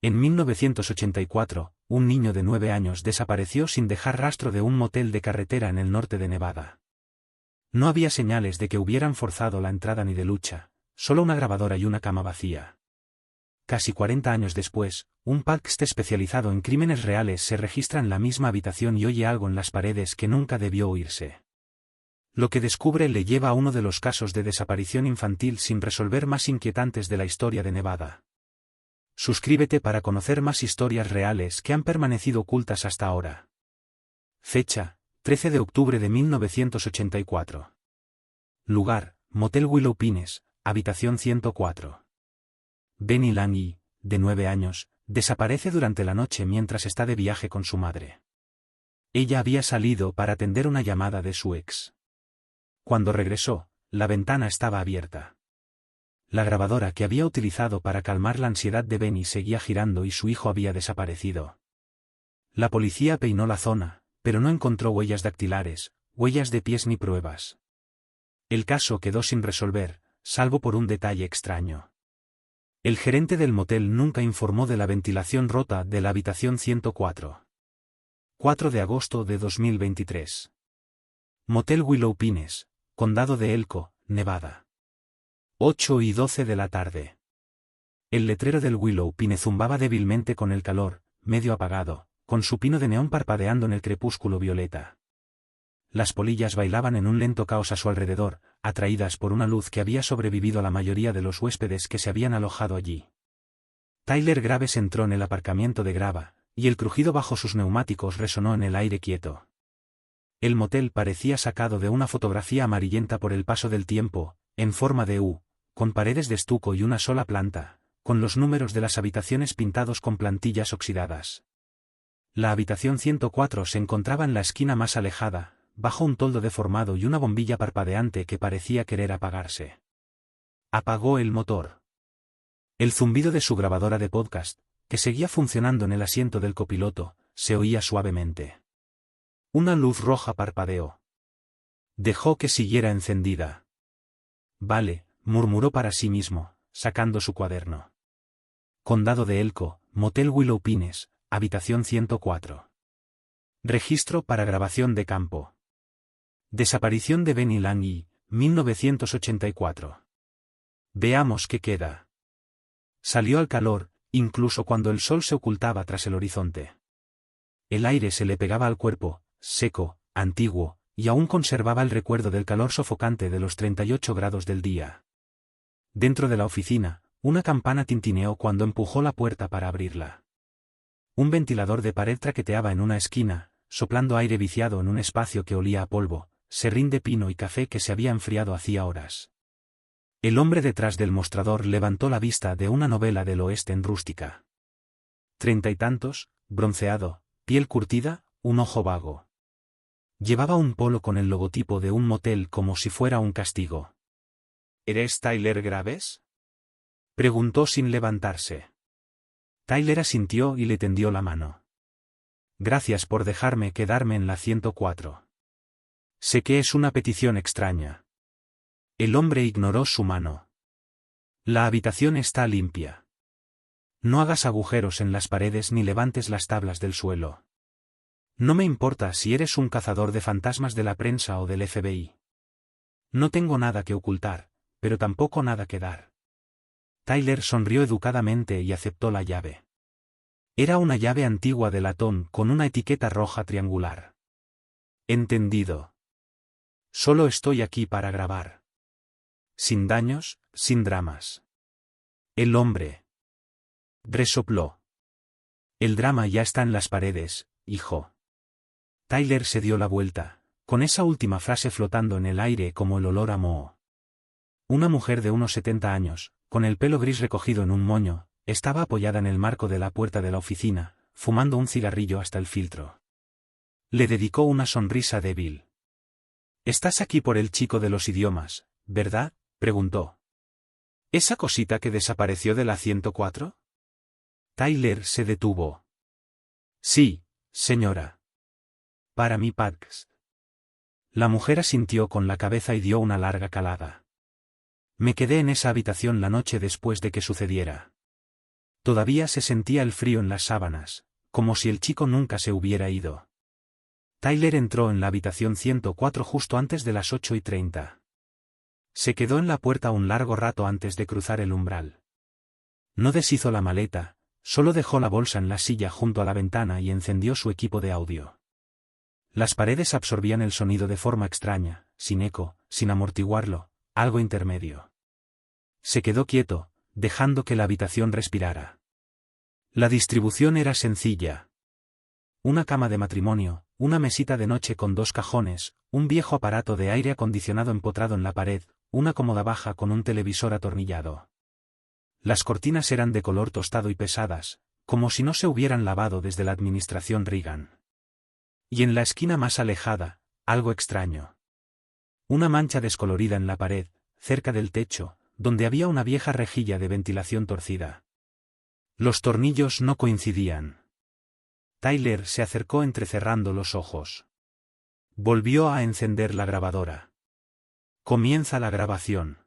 En 1984, un niño de 9 años desapareció sin dejar rastro de un motel de carretera en el norte de Nevada. No había señales de que hubieran forzado la entrada ni de lucha, solo una grabadora y una cama vacía. Casi 40 años después, un podcast especializado en crímenes reales se registra en la misma habitación y oye algo en las paredes que nunca debió oírse. Lo que descubre le lleva a uno de los casos de desaparición infantil sin resolver más inquietantes de la historia de Nevada. Suscríbete para conocer más historias reales que han permanecido ocultas hasta ahora. Fecha: 13 de octubre de 1984. Lugar: Motel Willow Pines, habitación 104. Benny Lange, de 9 años, desaparece durante la noche mientras está de viaje con su madre. Ella había salido para atender una llamada de su ex. Cuando regresó, la ventana estaba abierta. La grabadora que había utilizado para calmar la ansiedad de Benny seguía girando y su hijo había desaparecido. La policía peinó la zona, pero no encontró huellas dactilares, huellas de pies ni pruebas. El caso quedó sin resolver, salvo por un detalle extraño. El gerente del motel nunca informó de la ventilación rota de la habitación 104. 4 de agosto de 2023. Motel Willow Pines, Condado de Elko, Nevada. 8:12 de la tarde. El letrero del Willow Pine zumbaba débilmente con el calor, medio apagado, con su pino de neón parpadeando en el crepúsculo violeta. Las polillas bailaban en un lento caos a su alrededor, atraídas por una luz que había sobrevivido a la mayoría de los huéspedes que se habían alojado allí. Tyler Graves entró en el aparcamiento de grava, y el crujido bajo sus neumáticos resonó en el aire quieto. El motel parecía sacado de una fotografía amarillenta por el paso del tiempo, en forma de U, con paredes de estuco y una sola planta, con los números de las habitaciones pintados con plantillas oxidadas. La habitación 104 se encontraba en la esquina más alejada, bajo un toldo deformado y una bombilla parpadeante que parecía querer apagarse. Apagó el motor. El zumbido de su grabadora de podcast, que seguía funcionando en el asiento del copiloto, se oía suavemente. Una luz roja parpadeó. Dejó que siguiera encendida. Vale, murmuró para sí mismo, sacando su cuaderno. Condado de Elko, Motel Willow Pines, habitación 104. Registro para grabación de campo. Desaparición de Benny Lange, 1984. Veamos qué queda. Salió al calor, incluso cuando el sol se ocultaba tras el horizonte. El aire se le pegaba al cuerpo, seco, antiguo, y aún conservaba el recuerdo del calor sofocante de los 38 grados del día. Dentro de la oficina, una campana tintineó cuando empujó la puerta para abrirla. Un ventilador de pared traqueteaba en una esquina, soplando aire viciado en un espacio que olía a polvo, serrín de pino y café que se había enfriado hacía horas. El hombre detrás del mostrador levantó la vista de una novela del oeste en rústica. 30 y tantos, bronceado, piel curtida, un ojo vago. Llevaba un polo con el logotipo de un motel como si fuera un castigo. ¿Eres Tyler Graves?, preguntó sin levantarse. Tyler asintió y le tendió la mano. Gracias por dejarme quedarme en la 104. Sé que es una petición extraña. El hombre ignoró su mano. La habitación está limpia. No hagas agujeros en las paredes ni levantes las tablas del suelo. No me importa si eres un cazador de fantasmas de la prensa o del FBI. No tengo nada que ocultar, pero tampoco nada que dar. Tyler sonrió educadamente y aceptó la llave. Era una llave antigua de latón con una etiqueta roja triangular. Entendido. Solo estoy aquí para grabar. Sin daños, sin dramas. El hombre resopló. El drama ya está en las paredes, hijo. Tyler se dio la vuelta, con esa última frase flotando en el aire como el olor a moho. Una mujer de unos 70 años, con el pelo gris recogido en un moño, estaba apoyada en el marco de la puerta de la oficina, fumando un cigarrillo hasta el filtro. Le dedicó una sonrisa débil. «Estás aquí por el chico de los idiomas, ¿verdad?», preguntó. «¿Esa cosita que desapareció de la 104?» Tyler se detuvo. «Sí, señora. Para mi podcast». La mujer asintió con la cabeza y dio una larga calada. «Me quedé en esa habitación la noche después de que sucediera. Todavía se sentía el frío en las sábanas, como si el chico nunca se hubiera ido. Tyler entró en la habitación 104 justo antes de las 8:30. Se quedó en la puerta un largo rato antes de cruzar el umbral. No deshizo la maleta, solo dejó la bolsa en la silla junto a la ventana y encendió su equipo de audio. Las paredes absorbían el sonido de forma extraña, sin eco, sin amortiguarlo, algo intermedio. Se quedó quieto, dejando que la habitación respirara. La distribución era sencilla. Una cama de matrimonio, una mesita de noche con 2 cajones, un viejo aparato de aire acondicionado empotrado en la pared, una cómoda baja con un televisor atornillado. Las cortinas eran de color tostado y pesadas, como si no se hubieran lavado desde la administración Reagan. Y en la esquina más alejada, algo extraño. Una mancha descolorida en la pared, cerca del techo, donde había una vieja rejilla de ventilación torcida. Los tornillos no coincidían. Tyler se acercó entrecerrando los ojos. Volvió a encender la grabadora. Comienza la grabación.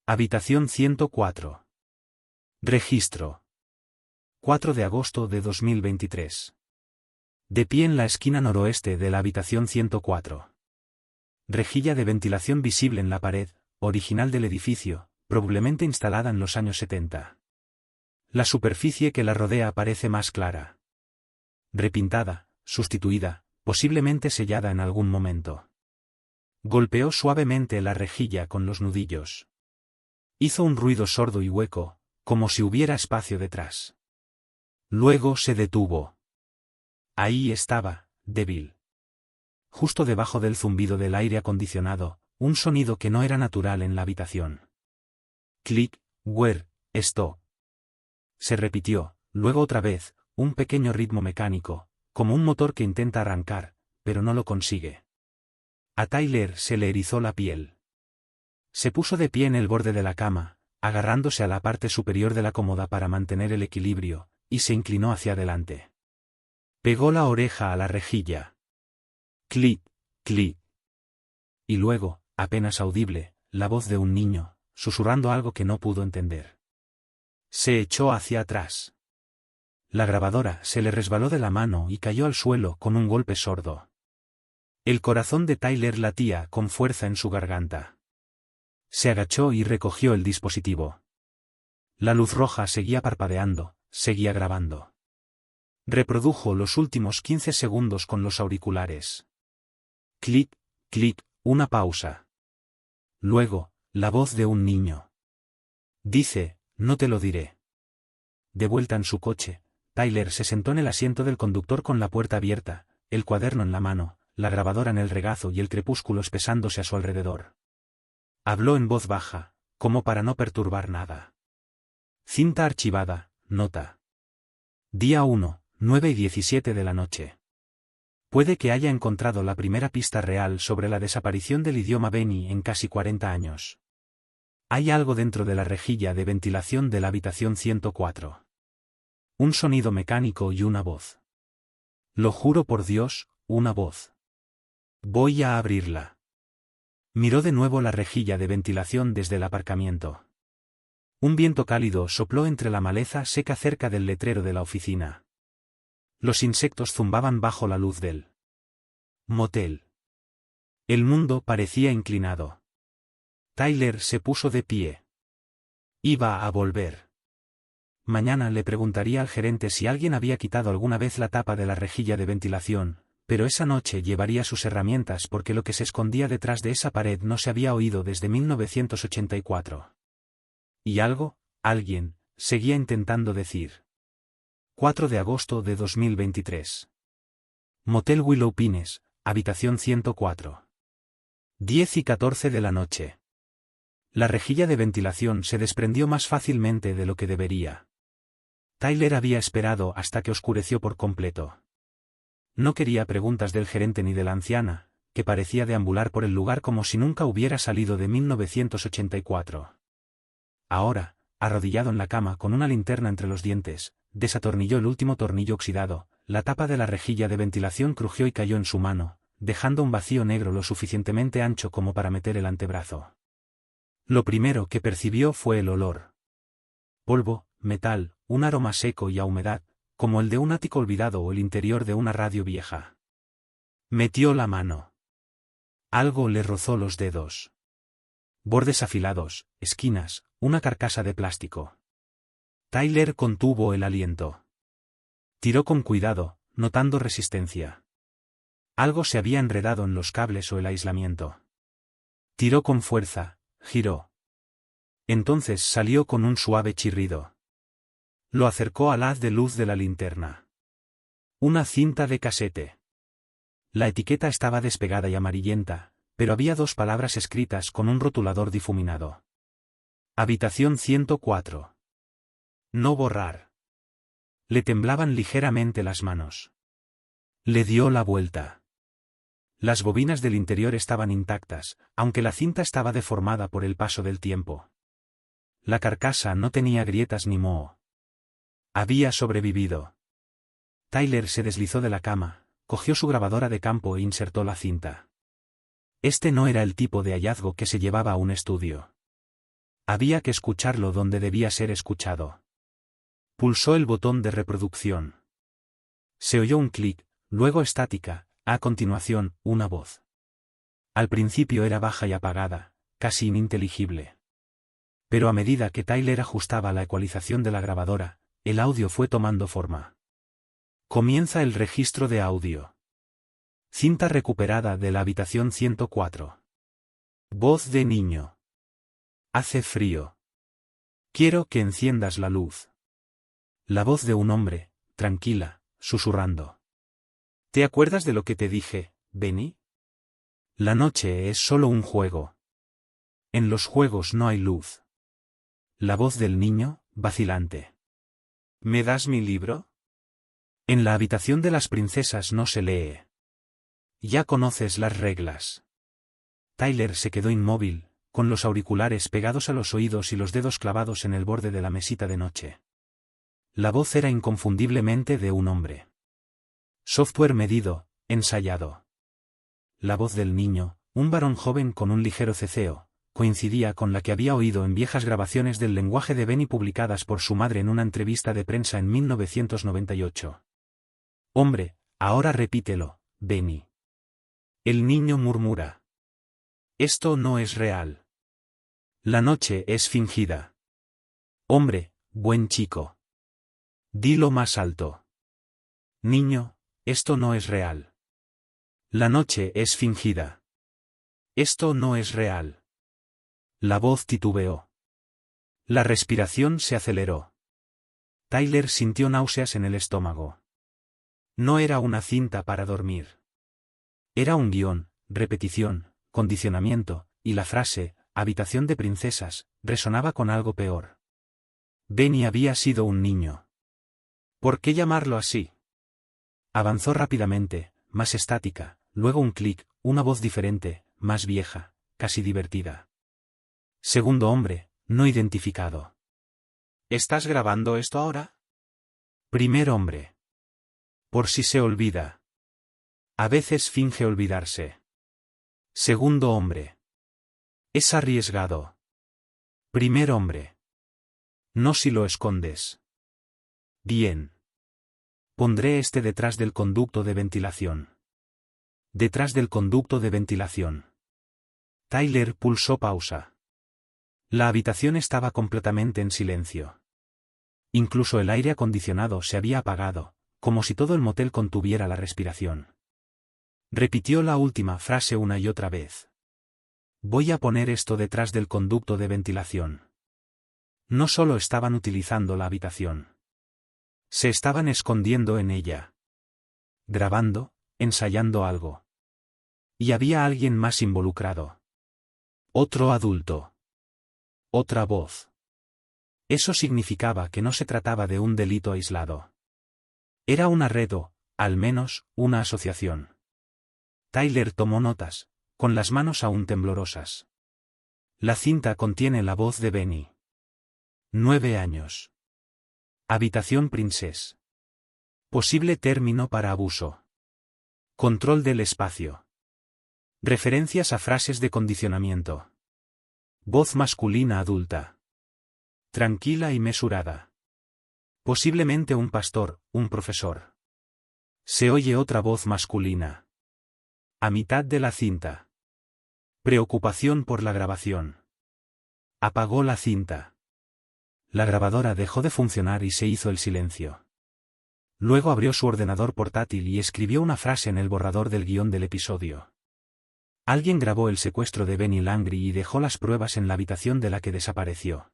Habitación 104. Registro. 4 de agosto de 2023. De pie en la esquina noroeste de la habitación 104. Rejilla de ventilación visible en la pared, original del edificio, probablemente instalada en los años 70. La superficie que la rodea parece más clara. Repintada, sustituida, posiblemente sellada en algún momento. Golpeó suavemente la rejilla con los nudillos. Hizo un ruido sordo y hueco, como si hubiera espacio detrás. Luego se detuvo. Ahí estaba, débil. Justo debajo del zumbido del aire acondicionado, un sonido que no era natural en la habitación. Click, where, stop. Se repitió, luego otra vez, un pequeño ritmo mecánico, como un motor que intenta arrancar, pero no lo consigue. A Tyler se le erizó la piel. Se puso de pie en el borde de la cama, agarrándose a la parte superior de la cómoda para mantener el equilibrio, y se inclinó hacia adelante. Pegó la oreja a la rejilla. Clic, clic. Y luego, apenas audible, la voz de un niño, susurrando algo que no pudo entender. Se echó hacia atrás. La grabadora se le resbaló de la mano y cayó al suelo con un golpe sordo. El corazón de Tyler latía con fuerza en su garganta. Se agachó y recogió el dispositivo. La luz roja seguía parpadeando, seguía grabando. Reprodujo los últimos 15 segundos con los auriculares. Clic, clic, una pausa. Luego, la voz de un niño. Dice, no te lo diré. De vuelta en su coche, Tyler se sentó en el asiento del conductor con la puerta abierta, el cuaderno en la mano, la grabadora en el regazo y el crepúsculo espesándose a su alrededor. Habló en voz baja, como para no perturbar nada. Cinta archivada, nota. Día 1, 9:17 de la noche. Puede que haya encontrado la primera pista real sobre la desaparición del idioma Beni en casi 40 años. Hay algo dentro de la rejilla de ventilación de la habitación 104. Un sonido mecánico y una voz. Lo juro por Dios, una voz. Voy a abrirla. Miró de nuevo la rejilla de ventilación desde el aparcamiento. Un viento cálido sopló entre la maleza seca cerca del letrero de la oficina. Los insectos zumbaban bajo la luz del motel. El mundo parecía inclinado. Tyler se puso de pie. Iba a volver. Mañana le preguntaría al gerente si alguien había quitado alguna vez la tapa de la rejilla de ventilación, pero esa noche llevaría sus herramientas porque lo que se escondía detrás de esa pared no se había oído desde 1984. Y algo, alguien, seguía intentando decir. 4 de agosto de 2023. Motel Willow Pines, habitación 104. 10:14 de la noche. La rejilla de ventilación se desprendió más fácilmente de lo que debería. Tyler había esperado hasta que oscureció por completo. No quería preguntas del gerente ni de la anciana, que parecía deambular por el lugar como si nunca hubiera salido de 1984. Ahora, arrodillado en la cama con una linterna entre los dientes, desatornilló el último tornillo oxidado, la tapa de la rejilla de ventilación crujió y cayó en su mano, dejando un vacío negro lo suficientemente ancho como para meter el antebrazo. Lo primero que percibió fue el olor. Polvo, metal, un aroma seco y a humedad, como el de un ático olvidado o el interior de una radio vieja. Metió la mano. Algo le rozó los dedos. Bordes afilados, esquinas, una carcasa de plástico. Tyler contuvo el aliento. Tiró con cuidado, notando resistencia. Algo se había enredado en los cables o el aislamiento. Tiró con fuerza, giró. Entonces salió con un suave chirrido. Lo acercó al haz de luz de la linterna. Una cinta de casete. La etiqueta estaba despegada y amarillenta, pero había 2 palabras escritas con un rotulador difuminado. Habitación 104. No borrar. Le temblaban ligeramente las manos. Le dio la vuelta. Las bobinas del interior estaban intactas, aunque la cinta estaba deformada por el paso del tiempo. La carcasa no tenía grietas ni moho. Había sobrevivido. Tyler se deslizó de la cama, cogió su grabadora de campo e insertó la cinta. Este no era el tipo de hallazgo que se llevaba a un estudio. Había que escucharlo donde debía ser escuchado. Pulsó el botón de reproducción. Se oyó un clic, luego estática, a continuación, una voz. Al principio era baja y apagada, casi ininteligible. Pero a medida que Tyler ajustaba la ecualización de la grabadora, el audio fue tomando forma. Comienza el registro de audio. Cinta recuperada de la habitación 104. Voz de niño. Hace frío. Quiero que enciendas la luz. La voz de un hombre, tranquila, susurrando. ¿Te acuerdas de lo que te dije, Benny? La noche es solo un juego. En los juegos no hay luz. La voz del niño, vacilante. ¿Me das mi libro? En la habitación de las princesas no se lee. Ya conoces las reglas. Tyler se quedó inmóvil, con los auriculares pegados a los oídos y los dedos clavados en el borde de la mesita de noche. La voz era inconfundiblemente de un hombre. Software medido, ensayado. La voz del niño, un varón joven con un ligero ceceo, coincidía con la que había oído en viejas grabaciones del lenguaje de Benny publicadas por su madre en una entrevista de prensa en 1998. Hombre, ahora repítelo, Benny. El niño murmura. Esto no es real. La noche es fingida. Hombre, buen chico. Dilo más alto. Niño, esto no es real. La noche es fingida. Esto no es real. La voz titubeó. La respiración se aceleró. Tyler sintió náuseas en el estómago. No era una cinta para dormir. Era un guión, repetición, condicionamiento, y la frase, habitación de princesas, resonaba con algo peor. Benny había sido un niño. ¿Por qué llamarlo así? Avanzó rápidamente, más estática, luego un clic, una voz diferente, más vieja, casi divertida. Segundo hombre, no identificado. ¿Estás grabando esto ahora? Primer hombre. Por si se olvida. A veces finge olvidarse. Segundo hombre. Es arriesgado. Primer hombre. No si lo escondes. Bien. Pondré este detrás del conducto de ventilación. Detrás del conducto de ventilación. Tyler pulsó pausa. La habitación estaba completamente en silencio. Incluso el aire acondicionado se había apagado, como si todo el motel contuviera la respiración. Repitió la última frase una y otra vez. Voy a poner esto detrás del conducto de ventilación. No solo estaban utilizando la habitación. Se estaban escondiendo en ella. Grabando, ensayando algo. Y había alguien más involucrado. Otro adulto. Otra voz. Eso significaba que no se trataba de un delito aislado. Era una red o, al menos, una asociación. Tyler tomó notas, con las manos aún temblorosas. La cinta contiene la voz de Benny. 9 años. Habitación Princess. Posible término para abuso. Control del espacio. Referencias a frases de condicionamiento. Voz masculina adulta. Tranquila y mesurada. Posiblemente un pastor, un profesor. Se oye otra voz masculina. A mitad de la cinta. Preocupación por la grabación. Apagó la cinta. La grabadora dejó de funcionar y se hizo el silencio. Luego abrió su ordenador portátil y escribió una frase en el borrador del guión del episodio. Alguien grabó el secuestro de Benny Langley y dejó las pruebas en la habitación de la que desapareció.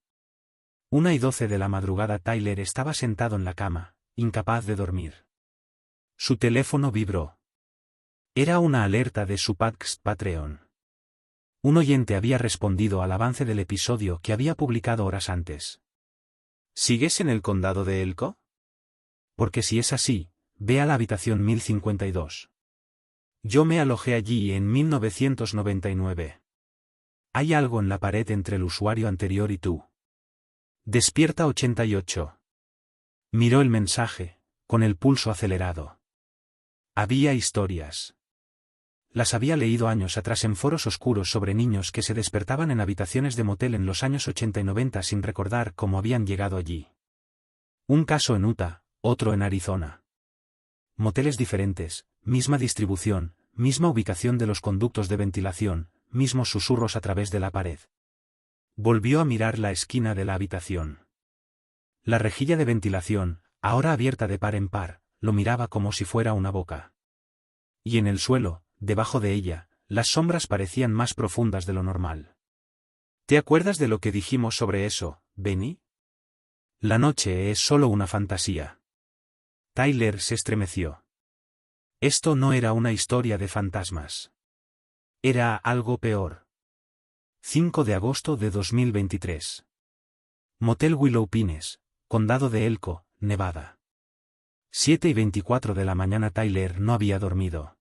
1:12 de la madrugada. Tyler estaba sentado en la cama, incapaz de dormir. Su teléfono vibró. Era una alerta de su Patreon. Un oyente había respondido al avance del episodio que había publicado horas antes. ¿Sigues en el condado de Elko? Porque si es así, ve a la habitación 1052. Yo me alojé allí en 1999. Hay algo en la pared entre el usuario anterior y tú. Despierta 88. Miró el mensaje, con el pulso acelerado. Había historias. Las había leído años atrás en foros oscuros sobre niños que se despertaban en habitaciones de motel en los años 80 y 90 sin recordar cómo habían llegado allí. Un caso en Utah, otro en Arizona. Moteles diferentes, misma distribución, misma ubicación de los conductos de ventilación, mismos susurros a través de la pared. Volvió a mirar la esquina de la habitación. La rejilla de ventilación, ahora abierta de par en par, lo miraba como si fuera una boca. Y en el suelo, debajo de ella, las sombras parecían más profundas de lo normal. ¿Te acuerdas de lo que dijimos sobre eso, Benny? La noche es solo una fantasía. Tyler se estremeció. Esto no era una historia de fantasmas. Era algo peor. 5 de agosto de 2023. Motel Willow Pines, Condado de Elko, Nevada. 7:24 de la mañana. Tyler no había dormido.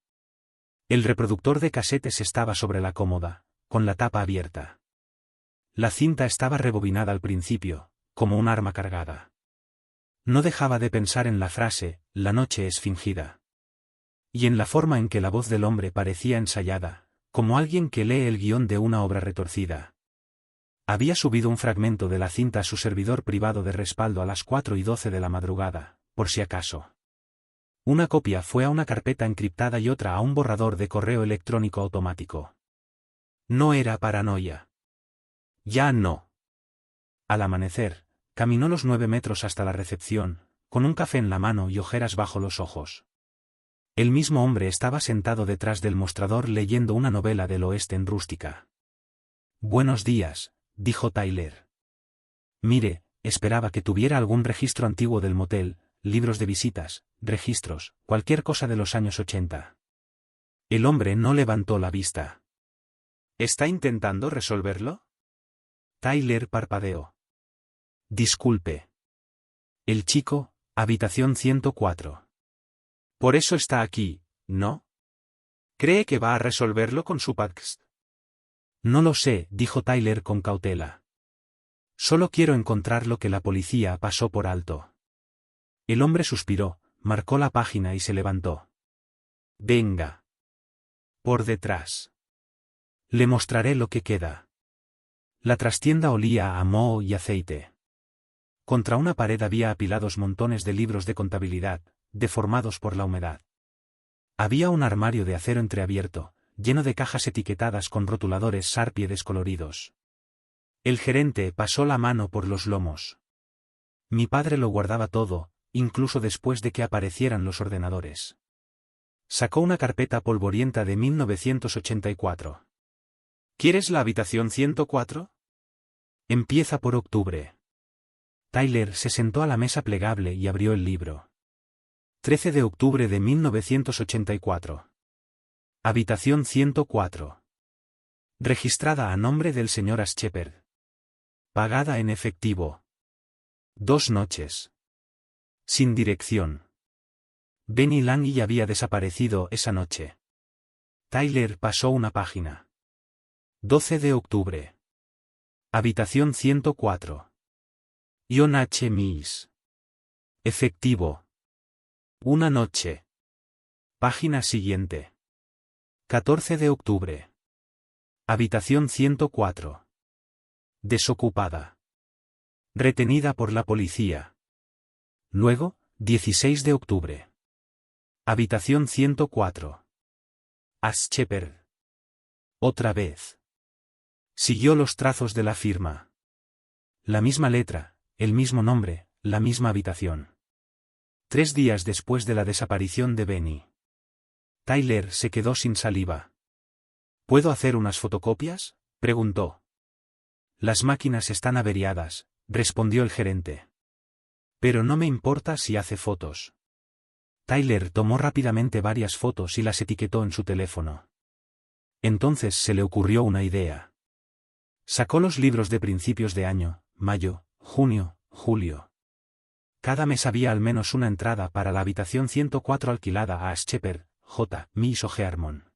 El reproductor de casetes estaba sobre la cómoda, con la tapa abierta. La cinta estaba rebobinada al principio, como un arma cargada. No dejaba de pensar en la frase, la noche es fingida. Y en la forma en que la voz del hombre parecía ensayada, como alguien que lee el guión de una obra retorcida. Había subido un fragmento de la cinta a su servidor privado de respaldo a las 4:12 de la madrugada, por si acaso. Una copia fue a una carpeta encriptada y otra a un borrador de correo electrónico automático. No era paranoia. Ya no. Al amanecer, caminó los 9 metros hasta la recepción, con un café en la mano y ojeras bajo los ojos. El mismo hombre estaba sentado detrás del mostrador leyendo una novela del oeste en rústica. Buenos días, dijo Tyler. Mire, esperaba que tuviera algún registro antiguo del motel, libros de visitas, registros, cualquier cosa de los años 80. El hombre no levantó la vista. ¿Está intentando resolverlo? Tyler parpadeó. Disculpe. El chico, habitación 104. Por eso está aquí, ¿no? ¿Cree que va a resolverlo con su podcast? No lo sé, dijo Tyler con cautela. Solo quiero encontrar lo que la policía pasó por alto. El hombre suspiró, marcó la página y se levantó. Venga. Por detrás. Le mostraré lo que queda. La trastienda olía a moho y aceite. Contra una pared había apilados montones de libros de contabilidad, deformados por la humedad. Había un armario de acero entreabierto, lleno de cajas etiquetadas con rotuladores Sharpie descoloridos. El gerente pasó la mano por los lomos. Mi padre lo guardaba todo, incluso después de que aparecieran los ordenadores. Sacó una carpeta polvorienta de 1984. ¿Quieres la habitación 104? Empieza por octubre. Tyler se sentó a la mesa plegable y abrió el libro. 13 de octubre de 1984. Habitación 104. Registrada a nombre del Sr. Shepard. Pagada en efectivo. 2 noches. Sin dirección. Benny Langley había desaparecido esa noche. Tyler pasó una página. 12 de octubre. Habitación 104. John H. Mills. Efectivo. Una noche. Página siguiente. 14 de octubre. Habitación 104. Desocupada. Retenida por la policía. Luego, 16 de octubre. Habitación 104. Ash Shepard. Otra vez. Siguió los trazos de la firma. La misma letra, el mismo nombre, la misma habitación. 3 días después de la desaparición de Benny. Tyler se quedó sin saliva. ¿Puedo hacer unas fotocopias?, preguntó. Las máquinas están averiadas, respondió el gerente. Pero no me importa si hace fotos. Tyler tomó rápidamente varias fotos y las etiquetó en su teléfono. Entonces se le ocurrió una idea. Sacó los libros de principios de año, mayo, junio, julio. Cada mes había al menos una entrada para la habitación 104 alquilada a Ash Shepard, J. Mills o Gearmon.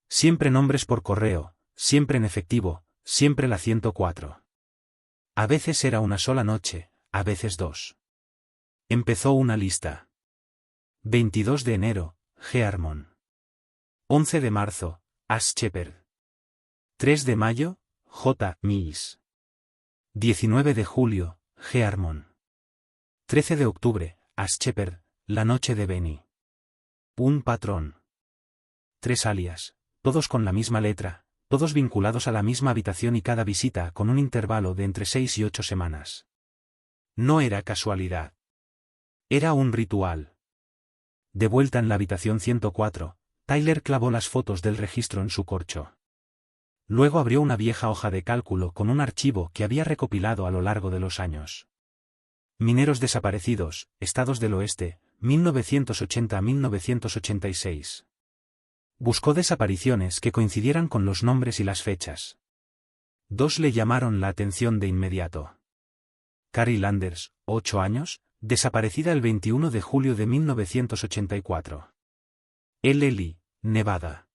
Siempre nombres por correo, siempre en efectivo, siempre la 104. A veces era una sola noche, a veces 2. Empezó una lista. 22 de enero, Gearmon. 11 de marzo, Ash Shepard. 3 de mayo, J. Mills. 19 de julio, Gearmon. 13 de octubre, Ash Shepard, la noche de Benny. Un patrón. 3 alias, todos con la misma letra, todos vinculados a la misma habitación y cada visita con un intervalo de entre 6 y 8 semanas. No era casualidad. Era un ritual. De vuelta en la habitación 104, Tyler clavó las fotos del registro en su corcho. Luego abrió una vieja hoja de cálculo con un archivo que había recopilado a lo largo de los años. Mineros desaparecidos, Estados del Oeste, 1980 a 1986. Buscó desapariciones que coincidieran con los nombres y las fechas. 2 le llamaron la atención de inmediato. Carrie Landers, 8 años, desaparecida el 21 de julio de 1984. Lee, Nevada.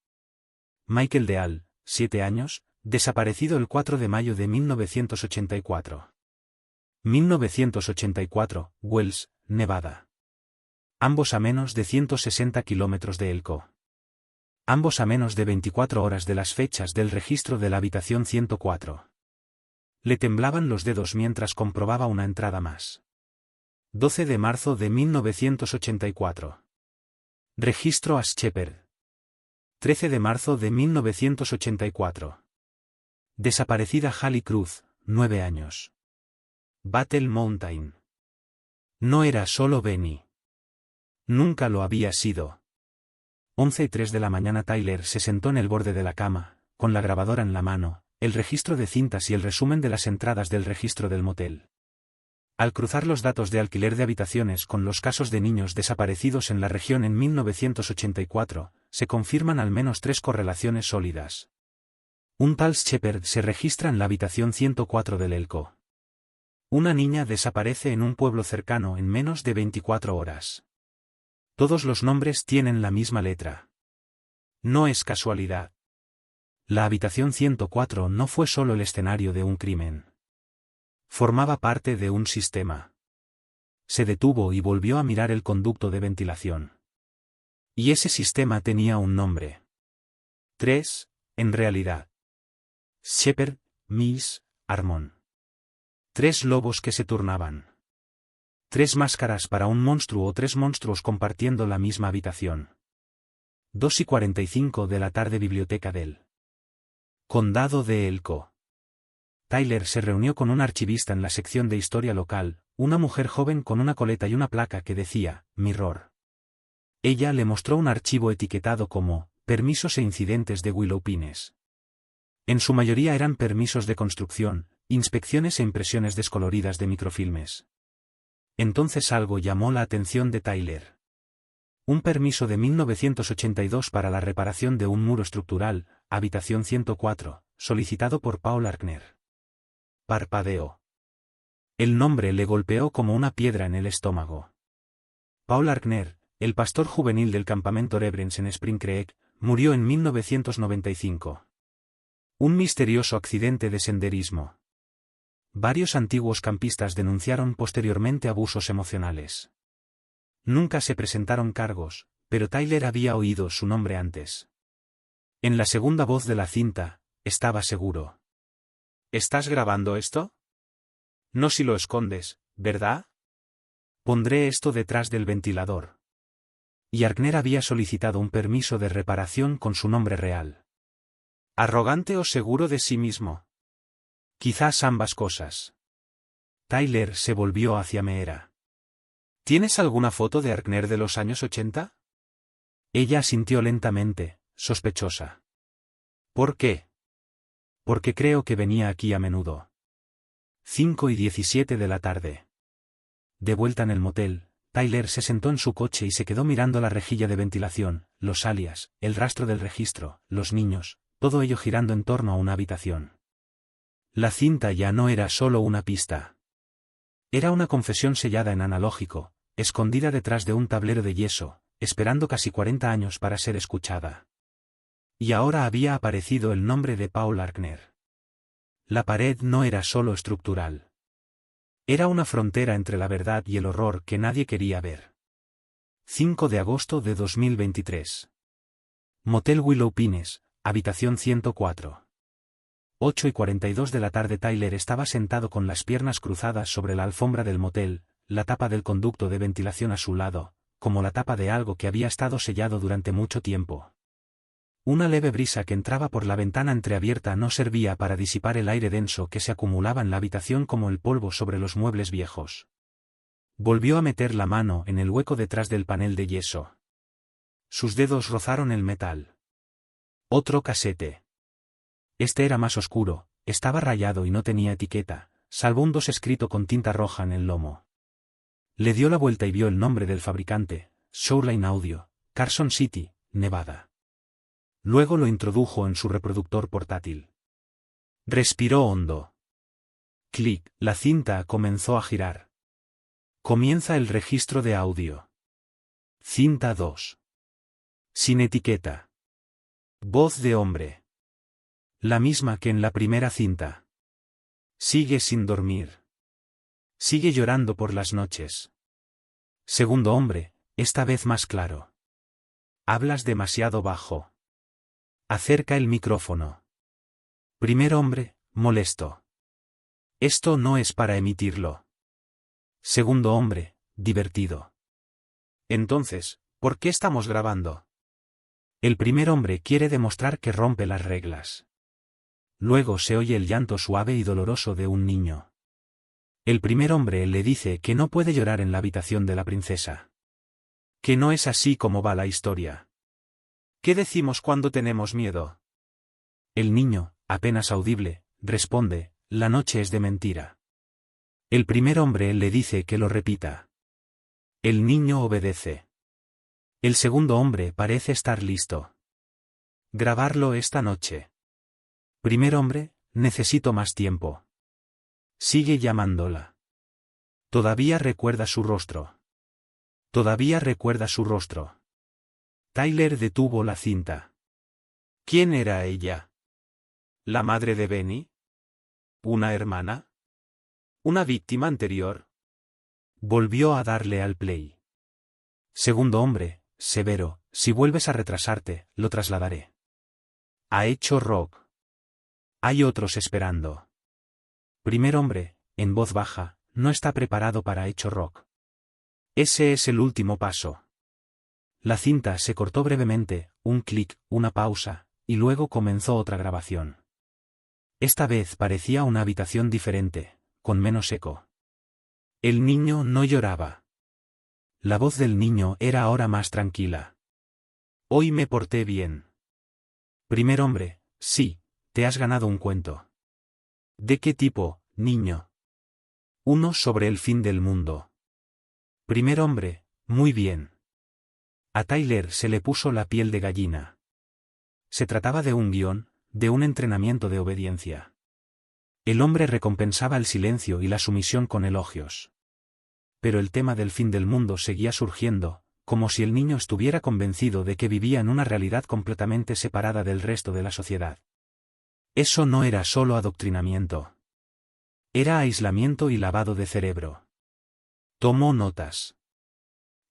Michael Deal, 7 años, desaparecido el 4 de mayo de 1984. 1984, Wells, Nevada. Ambos a menos de 160 kilómetros de Elko. Ambos a menos de 24 horas de las fechas del registro de la habitación 104. Le temblaban los dedos mientras comprobaba una entrada más. 12 de marzo de 1984. Registro Ash Shepard. 13 de marzo de 1984. Desaparecida Hallie Cruz, 9 años. Battle Mountain. No era solo Benny. Nunca lo había sido. 11:03 de la mañana. Tyler se sentó en el borde de la cama, con la grabadora en la mano, el registro de cintas y el resumen de las entradas del registro del motel. Al cruzar los datos de alquiler de habitaciones con los casos de niños desaparecidos en la región en 1984, se confirman al menos 3 correlaciones sólidas. Un tal Shepard se registra en la habitación 104 del Elko. Una niña desaparece en un pueblo cercano en menos de 24 horas. Todos los nombres tienen la misma letra. No es casualidad. La habitación 104 no fue solo el escenario de un crimen. Formaba parte de un sistema. Se detuvo y volvió a mirar el conducto de ventilación. Y ese sistema tenía un nombre. 3, en realidad. Shepard, Mills, Harmon. 3 lobos que se turnaban. 3 máscaras para un monstruo o 3 monstruos compartiendo la misma habitación. 2:45 de la tarde. Biblioteca del Condado de Elko. Tyler se reunió con un archivista en la sección de historia local, una mujer joven con una coleta y una placa que decía, Mirror. Ella le mostró un archivo etiquetado como, permisos e incidentes de Willow Pines. En su mayoría eran permisos de construcción, inspecciones e impresiones descoloridas de microfilmes. Entonces algo llamó la atención de Tyler. Un permiso de 1982 para la reparación de un muro estructural, habitación 104, solicitado por Paul Arkner. Parpadeó. El nombre le golpeó como una piedra en el estómago. Paul Arkner, el pastor juvenil del campamento Reverence en Spring Creek, murió en 1995. Un misterioso accidente de senderismo. Varios antiguos campistas denunciaron posteriormente abusos emocionales. Nunca se presentaron cargos, pero Tyler había oído su nombre antes. En la segunda voz de la cinta, estaba seguro. ¿Estás grabando esto? No si lo escondes, ¿verdad? Pondré esto detrás del ventilador. Y Arkner había solicitado un permiso de reparación con su nombre real. ¿Arrogante o seguro de sí mismo? Quizás ambas cosas. Tyler se volvió hacia Meera. ¿Tienes alguna foto de Arkner de los años 80? Ella asintió lentamente, sospechosa. ¿Por qué? Porque creo que venía aquí a menudo. 5:17 de la tarde. De vuelta en el motel, Tyler se sentó en su coche y se quedó mirando la rejilla de ventilación, los alias, el rastro del registro, los niños, todo ello girando en torno a una habitación. La cinta ya no era solo una pista. Era una confesión sellada en analógico, escondida detrás de un tablero de yeso, esperando casi 40 años para ser escuchada. Y ahora había aparecido el nombre de Paul Arkner. La pared no era solo estructural. Era una frontera entre la verdad y el horror que nadie quería ver. 5 de agosto de 2023. Motel Willow Pines, habitación 104. 8:42 de la tarde. Tyler estaba sentado con las piernas cruzadas sobre la alfombra del motel, la tapa del conducto de ventilación a su lado, como la tapa de algo que había estado sellado durante mucho tiempo. Una leve brisa que entraba por la ventana entreabierta no servía para disipar el aire denso que se acumulaba en la habitación como el polvo sobre los muebles viejos. Volvió a meter la mano en el hueco detrás del panel de yeso. Sus dedos rozaron el metal. Otro casete. Este era más oscuro, estaba rayado y no tenía etiqueta, salvo un 2 escrito con tinta roja en el lomo. Le dio la vuelta y vio el nombre del fabricante, Shoreline Audio, Carson City, Nevada. Luego lo introdujo en su reproductor portátil. Respiró hondo. Clic, la cinta comenzó a girar. Comienza el registro de audio. Cinta 2. Sin etiqueta. Voz de hombre. La misma que en la primera cinta. Sigue sin dormir. Sigue llorando por las noches. Segundo hombre, esta vez más claro. Hablas demasiado bajo. Acerca el micrófono. Primer hombre, molesto. Esto no es para emitirlo. Segundo hombre, divertido. Entonces, ¿por qué estamos grabando? El primer hombre quiere demostrar que rompe las reglas. Luego se oye el llanto suave y doloroso de un niño. El primer hombre le dice que no puede llorar en la habitación de la princesa. Que no es así como va la historia. ¿Qué decimos cuando tenemos miedo? El niño, apenas audible, responde, la noche es de mentira. El primer hombre le dice que lo repita. El niño obedece. El segundo hombre parece estar listo. Grabarlo esta noche. Primer hombre, necesito más tiempo. Sigue llamándola. Todavía recuerda su rostro. Todavía recuerda su rostro. Tyler detuvo la cinta. ¿Quién era ella? ¿La madre de Benny? ¿Una hermana? ¿Una víctima anterior? Volvió a darle al play. Segundo hombre, severo, si vuelves a retrasarte, lo trasladaré. Ha hecho rock. Hay otros esperando. Primer hombre, en voz baja, no está preparado para hecho rock. Ese es el último paso. La cinta se cortó brevemente, un clic, una pausa, y luego comenzó otra grabación. Esta vez parecía una habitación diferente, con menos eco. El niño no lloraba. La voz del niño era ahora más tranquila. Hoy me porté bien. Primer hombre, sí, te has ganado un cuento. ¿De qué tipo, niño? Uno sobre el fin del mundo. Primer hombre, muy bien. A Tyler se le puso la piel de gallina. Se trataba de un guión, de un entrenamiento de obediencia. El hombre recompensaba el silencio y la sumisión con elogios. Pero el tema del fin del mundo seguía surgiendo, como si el niño estuviera convencido de que vivía en una realidad completamente separada del resto de la sociedad. Eso no era solo adoctrinamiento. Era aislamiento y lavado de cerebro. Tomó notas.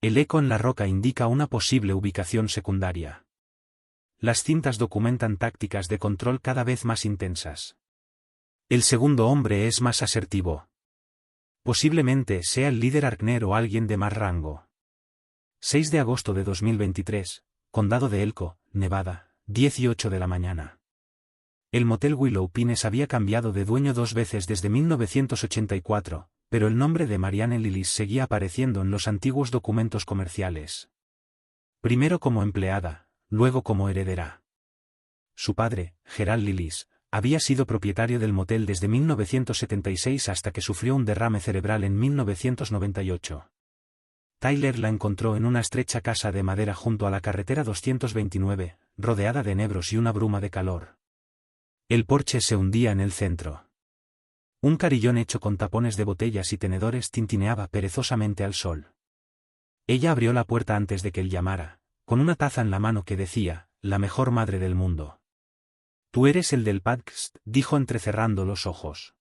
El eco en la roca indica una posible ubicación secundaria. Las cintas documentan tácticas de control cada vez más intensas. El segundo hombre es más asertivo. Posiblemente sea el líder Arkner o alguien de más rango. 6 de agosto de 2023, Condado de Elko, Nevada, 18 de la mañana. El motel Willow Pines había cambiado de dueño 2 veces desde 1984, pero el nombre de Marianne Lillis seguía apareciendo en los antiguos documentos comerciales. Primero como empleada, luego como heredera. Su padre, Gerald Lillis, había sido propietario del motel desde 1976 hasta que sufrió un derrame cerebral en 1998. Tyler la encontró en una estrecha casa de madera junto a la carretera 229, rodeada de enebros y una bruma de calor. El porche se hundía en el centro. Un carillón hecho con tapones de botellas y tenedores tintineaba perezosamente al sol. Ella abrió la puerta antes de que él llamara, con una taza en la mano que decía, «La mejor madre del mundo». «Tú eres el del podcast», dijo entrecerrando los ojos.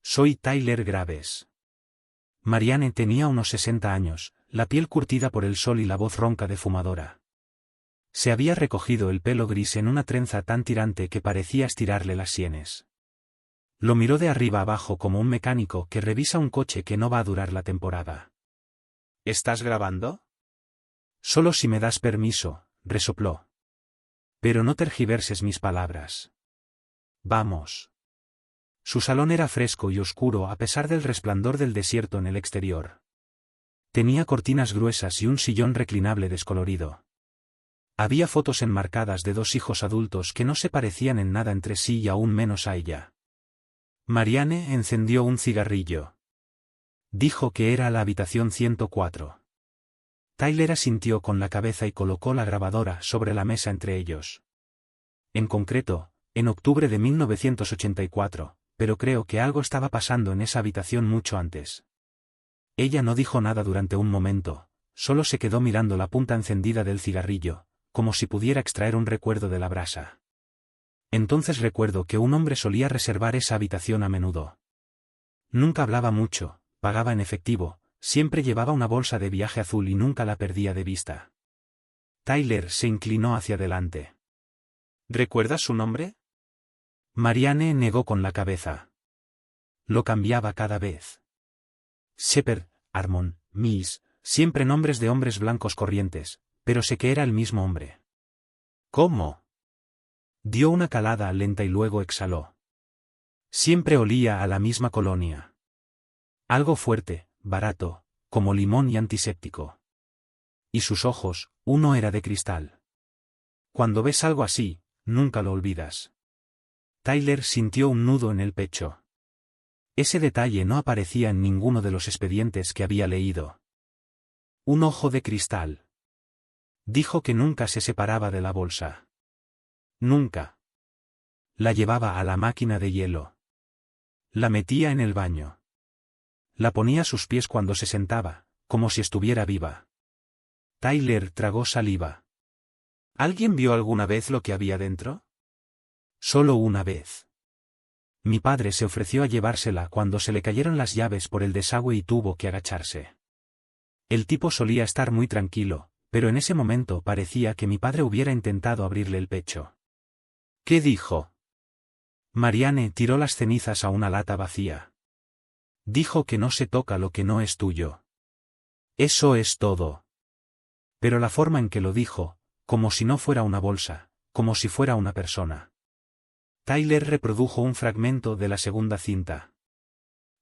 «Soy Tyler Graves». Marianne tenía unos 60 años, la piel curtida por el sol y la voz ronca de fumadora. Se había recogido el pelo gris en una trenza tan tirante que parecía estirarle las sienes. Lo miró de arriba abajo como un mecánico que revisa un coche que no va a durar la temporada. «¿Estás grabando?» «Solo si me das permiso», resopló. «Pero no tergiverses mis palabras. Vamos». Su salón era fresco y oscuro a pesar del resplandor del desierto en el exterior. Tenía cortinas gruesas y un sillón reclinable descolorido. Había fotos enmarcadas de 2 hijos adultos que no se parecían en nada entre sí y aún menos a ella. Marianne encendió un cigarrillo. Dijo que era la habitación 104. Tyler asintió con la cabeza y colocó la grabadora sobre la mesa entre ellos. En concreto, en octubre de 1984, pero creo que algo estaba pasando en esa habitación mucho antes. Ella no dijo nada durante un momento, solo se quedó mirando la punta encendida del cigarrillo, como si pudiera extraer un recuerdo de la brasa. Entonces recuerdo que un hombre solía reservar esa habitación a menudo. Nunca hablaba mucho, pagaba en efectivo, siempre llevaba una bolsa de viaje azul y nunca la perdía de vista. Tyler se inclinó hacia adelante. ¿Recuerdas su nombre? Marianne negó con la cabeza. Lo cambiaba cada vez. Shepard, Harmon, Mills, siempre nombres de hombres blancos corrientes, pero sé que era el mismo hombre. ¿Cómo? Dio una calada lenta y luego exhaló. Siempre olía a la misma colonia. Algo fuerte, barato, como limón y antiséptico. Y sus ojos, uno era de cristal. Cuando ves algo así, nunca lo olvidas. Tyler sintió un nudo en el pecho. Ese detalle no aparecía en ninguno de los expedientes que había leído. Un ojo de cristal. Dijo que nunca se separaba de la bolsa. Nunca. La llevaba a la máquina de hielo. La metía en el baño. La ponía a sus pies cuando se sentaba, como si estuviera viva. Tyler tragó saliva. ¿Alguien vio alguna vez lo que había dentro? Solo una vez. Mi padre se ofreció a llevársela cuando se le cayeron las llaves por el desagüe y tuvo que agacharse. El tipo solía estar muy tranquilo, pero en ese momento parecía que mi padre hubiera intentado abrirle el pecho. ¿Qué dijo? Marianne tiró las cenizas a una lata vacía. Dijo que no se toca lo que no es tuyo. Eso es todo. Pero la forma en que lo dijo, como si no fuera una bolsa, como si fuera una persona. Tyler reprodujo un fragmento de la segunda cinta.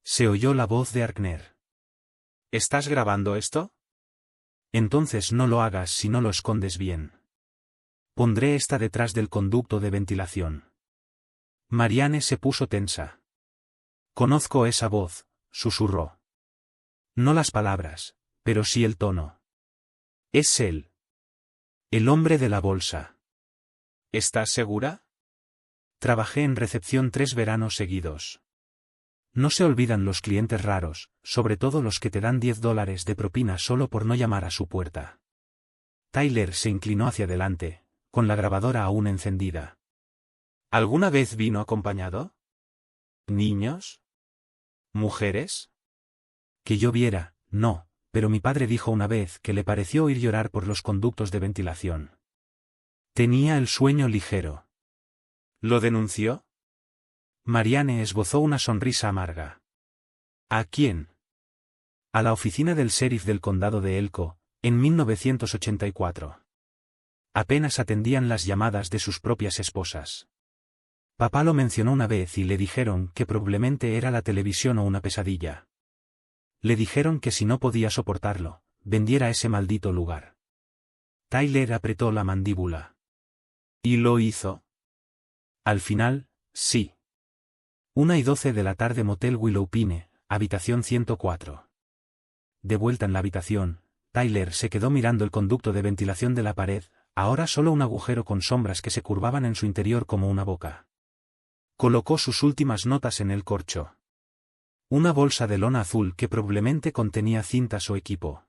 Se oyó la voz de Arkner. ¿Estás grabando esto? Entonces no lo hagas si no lo escondes bien. Pondré esta detrás del conducto de ventilación. Marianne se puso tensa. Conozco esa voz, susurró. No las palabras, pero sí el tono. Es él. El hombre de la bolsa. ¿Estás segura? Trabajé en recepción 3 veranos seguidos. No se olvidan los clientes raros, sobre todo los que te dan $10 de propina solo por no llamar a su puerta. Tyler se inclinó hacia adelante, con la grabadora aún encendida. ¿Alguna vez vino acompañado? ¿Niños? ¿Mujeres? Que yo viera, no, pero mi padre dijo una vez que le pareció oír llorar por los conductos de ventilación. Tenía el sueño ligero. ¿Lo denunció? Marianne esbozó una sonrisa amarga. ¿A quién? A la oficina del sheriff del condado de Elko, en 1984. Apenas atendían las llamadas de sus propias esposas. Papá lo mencionó una vez y le dijeron que probablemente era la televisión o una pesadilla. Le dijeron que si no podía soportarlo, vendiera ese maldito lugar. Tyler apretó la mandíbula. ¿Y lo hizo? Al final, sí. 1:12 de la tarde, Motel Willowpine, habitación 104. De vuelta en la habitación, Tyler se quedó mirando el conducto de ventilación de la pared, ahora solo un agujero con sombras que se curvaban en su interior como una boca. Colocó sus últimas notas en el corcho. Una bolsa de lona azul que probablemente contenía cintas o equipo.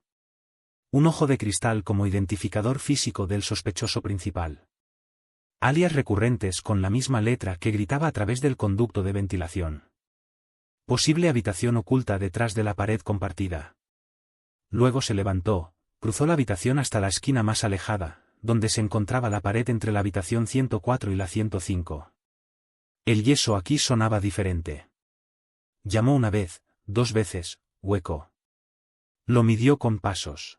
Un ojo de cristal como identificador físico del sospechoso principal. Alias recurrentes con la misma letra que gritaba a través del conducto de ventilación. Posible habitación oculta detrás de la pared compartida. Luego se levantó, cruzó la habitación hasta la esquina más alejada, donde se encontraba la pared entre la habitación 104 y la 105. El yeso aquí sonaba diferente. Llamó una vez, 2 veces, hueco. Lo midió con pasos.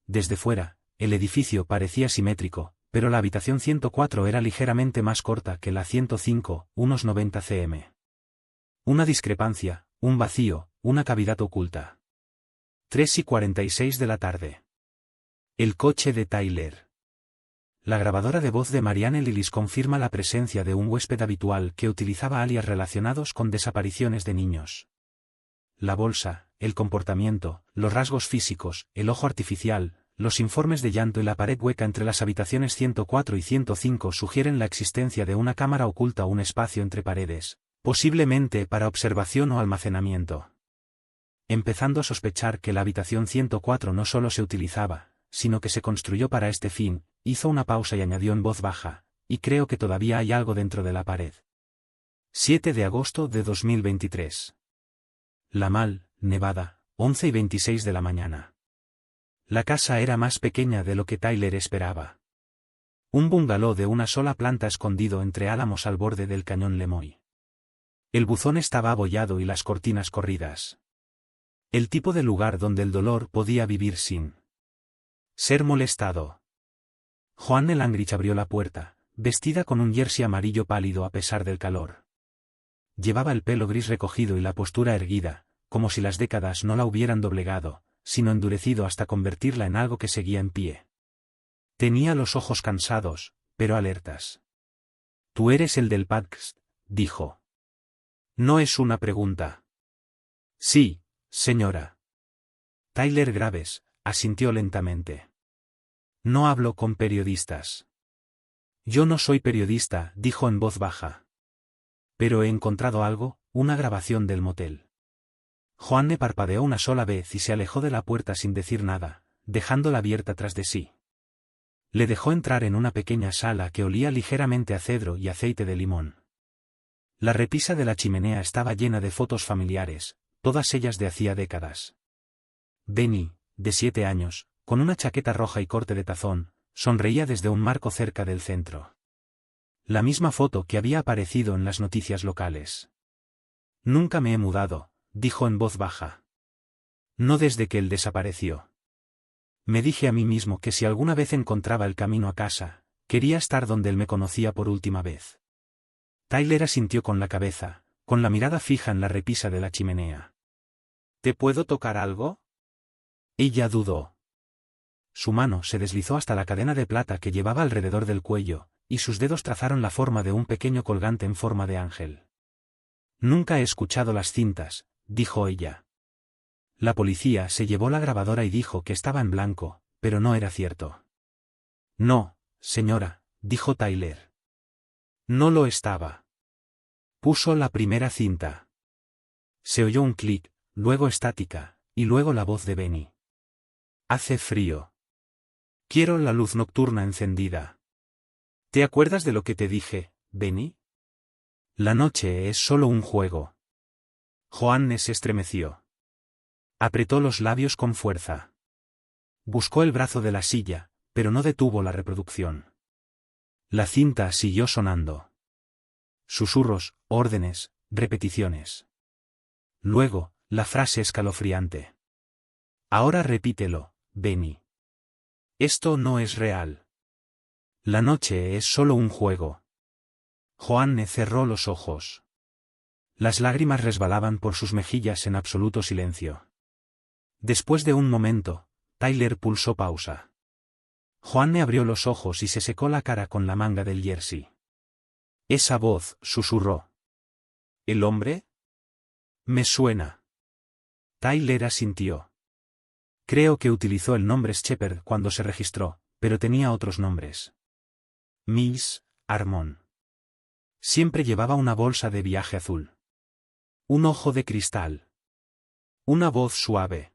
Desde fuera, el edificio parecía simétrico, pero la habitación 104 era ligeramente más corta que la 105, unos 90 cm. Una discrepancia, un vacío, una cavidad oculta. 3:46 de la tarde. El coche de Tyler. La grabadora de voz de Marianne Lillis confirma la presencia de un huésped habitual que utilizaba alias relacionados con desapariciones de niños. La bolsa, el comportamiento, los rasgos físicos, el ojo artificial, los informes de llanto y la pared hueca entre las habitaciones 104 y 105 sugieren la existencia de una cámara oculta o un espacio entre paredes, posiblemente para observación o almacenamiento. Empezando a sospechar que la habitación 104 no solo se utilizaba, sino que se construyó para este fin, hizo una pausa y añadió en voz baja, y creo que todavía hay algo dentro de la pared. 7 de agosto de 2023. Lamal, Nevada, 11:26 de la mañana. La casa era más pequeña de lo que Tyler esperaba. Un bungalow de una sola planta escondido entre álamos al borde del cañón Lemoy. El buzón estaba abollado y las cortinas corridas. El tipo de lugar donde el dolor podía vivir sin ser molestado. Joanne Langridge abrió la puerta, vestida con un jersey amarillo pálido a pesar del calor. Llevaba el pelo gris recogido y la postura erguida, como si las décadas no la hubieran doblegado, sino endurecido hasta convertirla en algo que seguía en pie. Tenía los ojos cansados, pero alertas. «Tú eres el del podcast», dijo. «No es una pregunta». «Sí, señora». Tyler Graves asintió lentamente. «No hablo con periodistas». «Yo no soy periodista», dijo en voz baja. «Pero he encontrado algo, una grabación del motel». Joanne parpadeó una sola vez y se alejó de la puerta sin decir nada, dejándola abierta tras de sí. Le dejó entrar en una pequeña sala que olía ligeramente a cedro y aceite de limón. La repisa de la chimenea estaba llena de fotos familiares, todas ellas de hacía décadas. Benny, de 7 años, con una chaqueta roja y corte de tazón, sonreía desde un marco cerca del centro. La misma foto que había aparecido en las noticias locales. «Nunca me he mudado», dijo en voz baja. «No desde que él desapareció. Me dije a mí mismo que si alguna vez encontraba el camino a casa, quería estar donde él me conocía por última vez». Tyler asintió con la cabeza, con la mirada fija en la repisa de la chimenea. «¿Te puedo tocar algo?» Ella dudó. Su mano se deslizó hasta la cadena de plata que llevaba alrededor del cuello, y sus dedos trazaron la forma de un pequeño colgante en forma de ángel. «Nunca he escuchado las cintas», dijo ella. La policía se llevó la grabadora y dijo que estaba en blanco, pero no era cierto. «No, señora», dijo Tyler. «No lo estaba». Puso la primera cinta. Se oyó un clic, luego estática, y luego la voz de Benny. «Hace frío. Quiero la luz nocturna encendida». «¿Te acuerdas de lo que te dije, Benny? La noche es solo un juego». Joanne se estremeció. Apretó los labios con fuerza. Buscó el brazo de la silla, pero no detuvo la reproducción. La cinta siguió sonando. Susurros, órdenes, repeticiones. Luego, la frase escalofriante. Ahora repítelo, Benny. Esto no es real. La noche es solo un juego. Joanne cerró los ojos. Las lágrimas resbalaban por sus mejillas en absoluto silencio. Después de un momento, Tyler pulsó pausa. Joanne abrió los ojos y se secó la cara con la manga del jersey. Esa voz, susurró. ¿El hombre? Me suena. Tyler asintió. Creo que utilizó el nombre Shepard cuando se registró, pero tenía otros nombres. Miss Harmon. Siempre llevaba una bolsa de viaje azul. Un ojo de cristal. Una voz suave.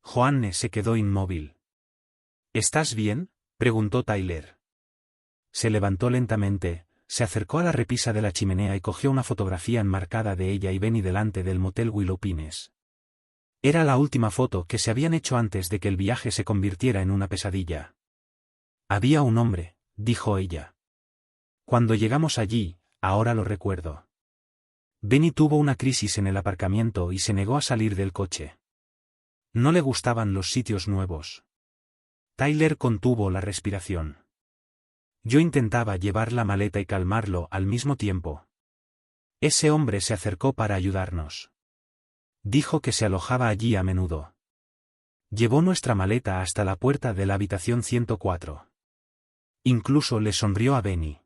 Joanne se quedó inmóvil. ¿Estás bien?, preguntó Tyler. Se levantó lentamente, se acercó a la repisa de la chimenea y cogió una fotografía enmarcada de ella y Benny delante del motel Willow Pines. Era la última foto que se habían hecho antes de que el viaje se convirtiera en una pesadilla. Había un hombre, dijo ella. Cuando llegamos allí, ahora lo recuerdo. Benny tuvo una crisis en el aparcamiento y se negó a salir del coche. No le gustaban los sitios nuevos. Tyler contuvo la respiración. Yo intentaba llevar la maleta y calmarlo al mismo tiempo. Ese hombre se acercó para ayudarnos. Dijo que se alojaba allí a menudo. Llevó nuestra maleta hasta la puerta de la habitación 104. Incluso le sonrió a Benny.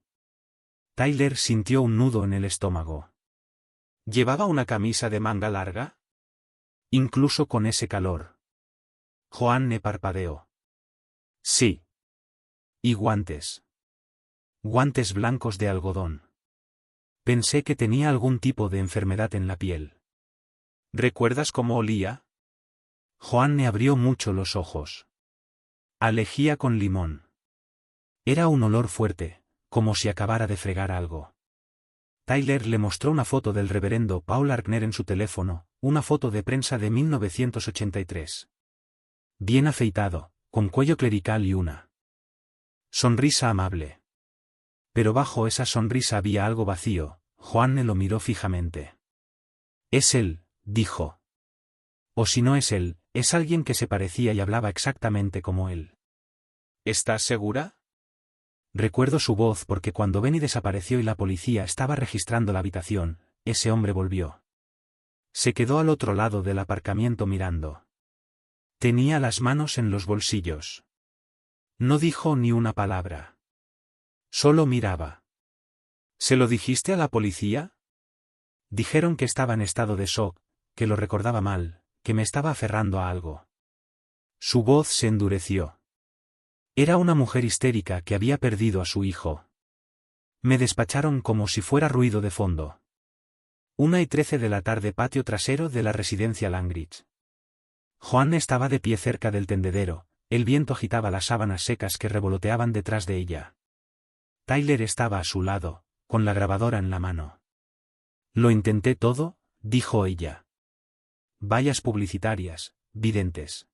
Tyler sintió un nudo en el estómago. ¿Llevaba una camisa de manga larga? Incluso con ese calor. Joanne parpadeó. Sí. Y guantes. Guantes blancos de algodón. Pensé que tenía algún tipo de enfermedad en la piel. ¿Recuerdas cómo olía? Joanne abrió mucho los ojos. A lejía con limón. Era un olor fuerte, como si acabara de fregar algo. Tyler le mostró una foto del reverendo Paul Arkner en su teléfono, una foto de prensa de 1983. Bien afeitado, con cuello clerical y una sonrisa amable. Pero bajo esa sonrisa había algo vacío. Joanne lo miró fijamente. Es él, dijo. O si no es él, es alguien que se parecía y hablaba exactamente como él. ¿Estás segura? Recuerdo su voz porque cuando Benny desapareció y la policía estaba registrando la habitación, ese hombre volvió. Se quedó al otro lado del aparcamiento mirando. Tenía las manos en los bolsillos. No dijo ni una palabra. Solo miraba. ¿Se lo dijiste a la policía? Dijeron que estaba en estado de shock, que lo recordaba mal, que me estaba aferrando a algo. Su voz se endureció. Era una mujer histérica que había perdido a su hijo. Me despacharon como si fuera ruido de fondo. 1:13 de la tarde, patio trasero de la residencia Langridge. Joanne estaba de pie cerca del tendedero, el viento agitaba las sábanas secas que revoloteaban detrás de ella. Tyler estaba a su lado, con la grabadora en la mano. Lo intenté todo, dijo ella. Vallas publicitarias, videntes.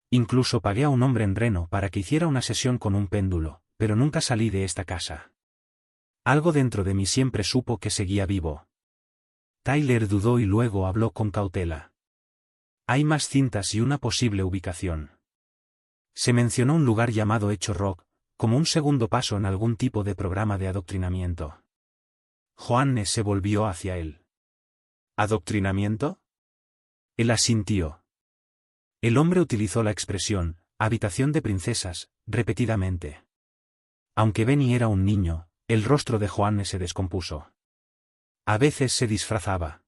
Incluso pagué a un hombre en Reno para que hiciera una sesión con un péndulo, pero nunca salí de esta casa. Algo dentro de mí siempre supo que seguía vivo. Tyler dudó y luego habló con cautela. Hay más cintas y una posible ubicación. Se mencionó un lugar llamado Hecho Rock, como un segundo paso en algún tipo de programa de adoctrinamiento. Joanne se volvió hacia él. ¿Adoctrinamiento? Él asintió. El hombre utilizó la expresión, habitación de princesas, repetidamente. Aunque Benny era un niño, el rostro de Joanne se descompuso. A veces se disfrazaba.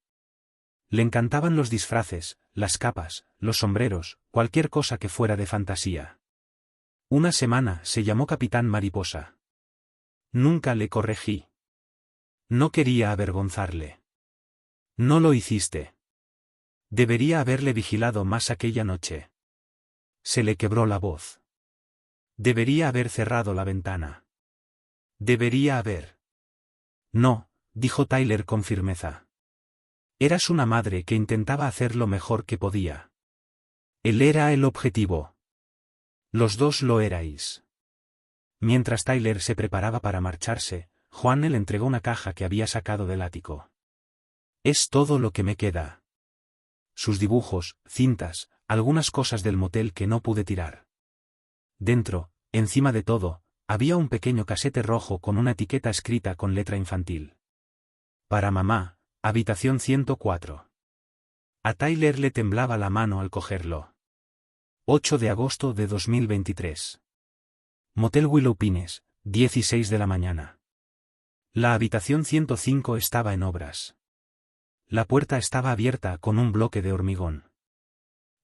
Le encantaban los disfraces, las capas, los sombreros, cualquier cosa que fuera de fantasía. Una semana se llamó Capitán Mariposa. Nunca le corregí. No quería avergonzarle. No lo hiciste. Debería haberle vigilado más aquella noche. Se le quebró la voz. Debería haber cerrado la ventana. Debería haber. No, dijo Tyler con firmeza. Eras una madre que intentaba hacer lo mejor que podía. Él era el objetivo. Los dos lo erais. Mientras Tyler se preparaba para marcharse, Joanne le entregó una caja que había sacado del ático. Es todo lo que me queda. sus dibujos, cintas, algunas cosas del motel que no pude tirar. Dentro, encima de todo, había un pequeño casete rojo con una etiqueta escrita con letra infantil. Para mamá, habitación 104. A Tyler le temblaba la mano al cogerlo. 8 de agosto de 2023. Motel Willow Pines, 16 de la mañana. La habitación 105 estaba en obras. La puerta estaba abierta con un bloque de hormigón.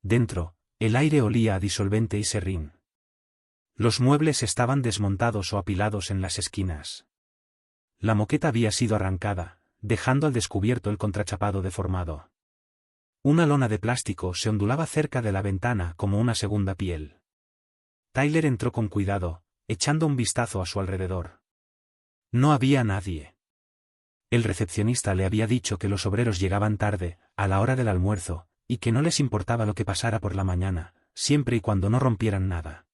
Dentro, el aire olía a disolvente y serrín. Los muebles estaban desmontados o apilados en las esquinas. La moqueta había sido arrancada, dejando al descubierto el contrachapado deformado. Una lona de plástico se ondulaba cerca de la ventana como una segunda piel. Tyler entró con cuidado, echando un vistazo a su alrededor. No había nadie. El recepcionista le había dicho que los obreros llegaban tarde, a la hora del almuerzo, y que no les importaba lo que pasara por la mañana, siempre y cuando no rompieran nada.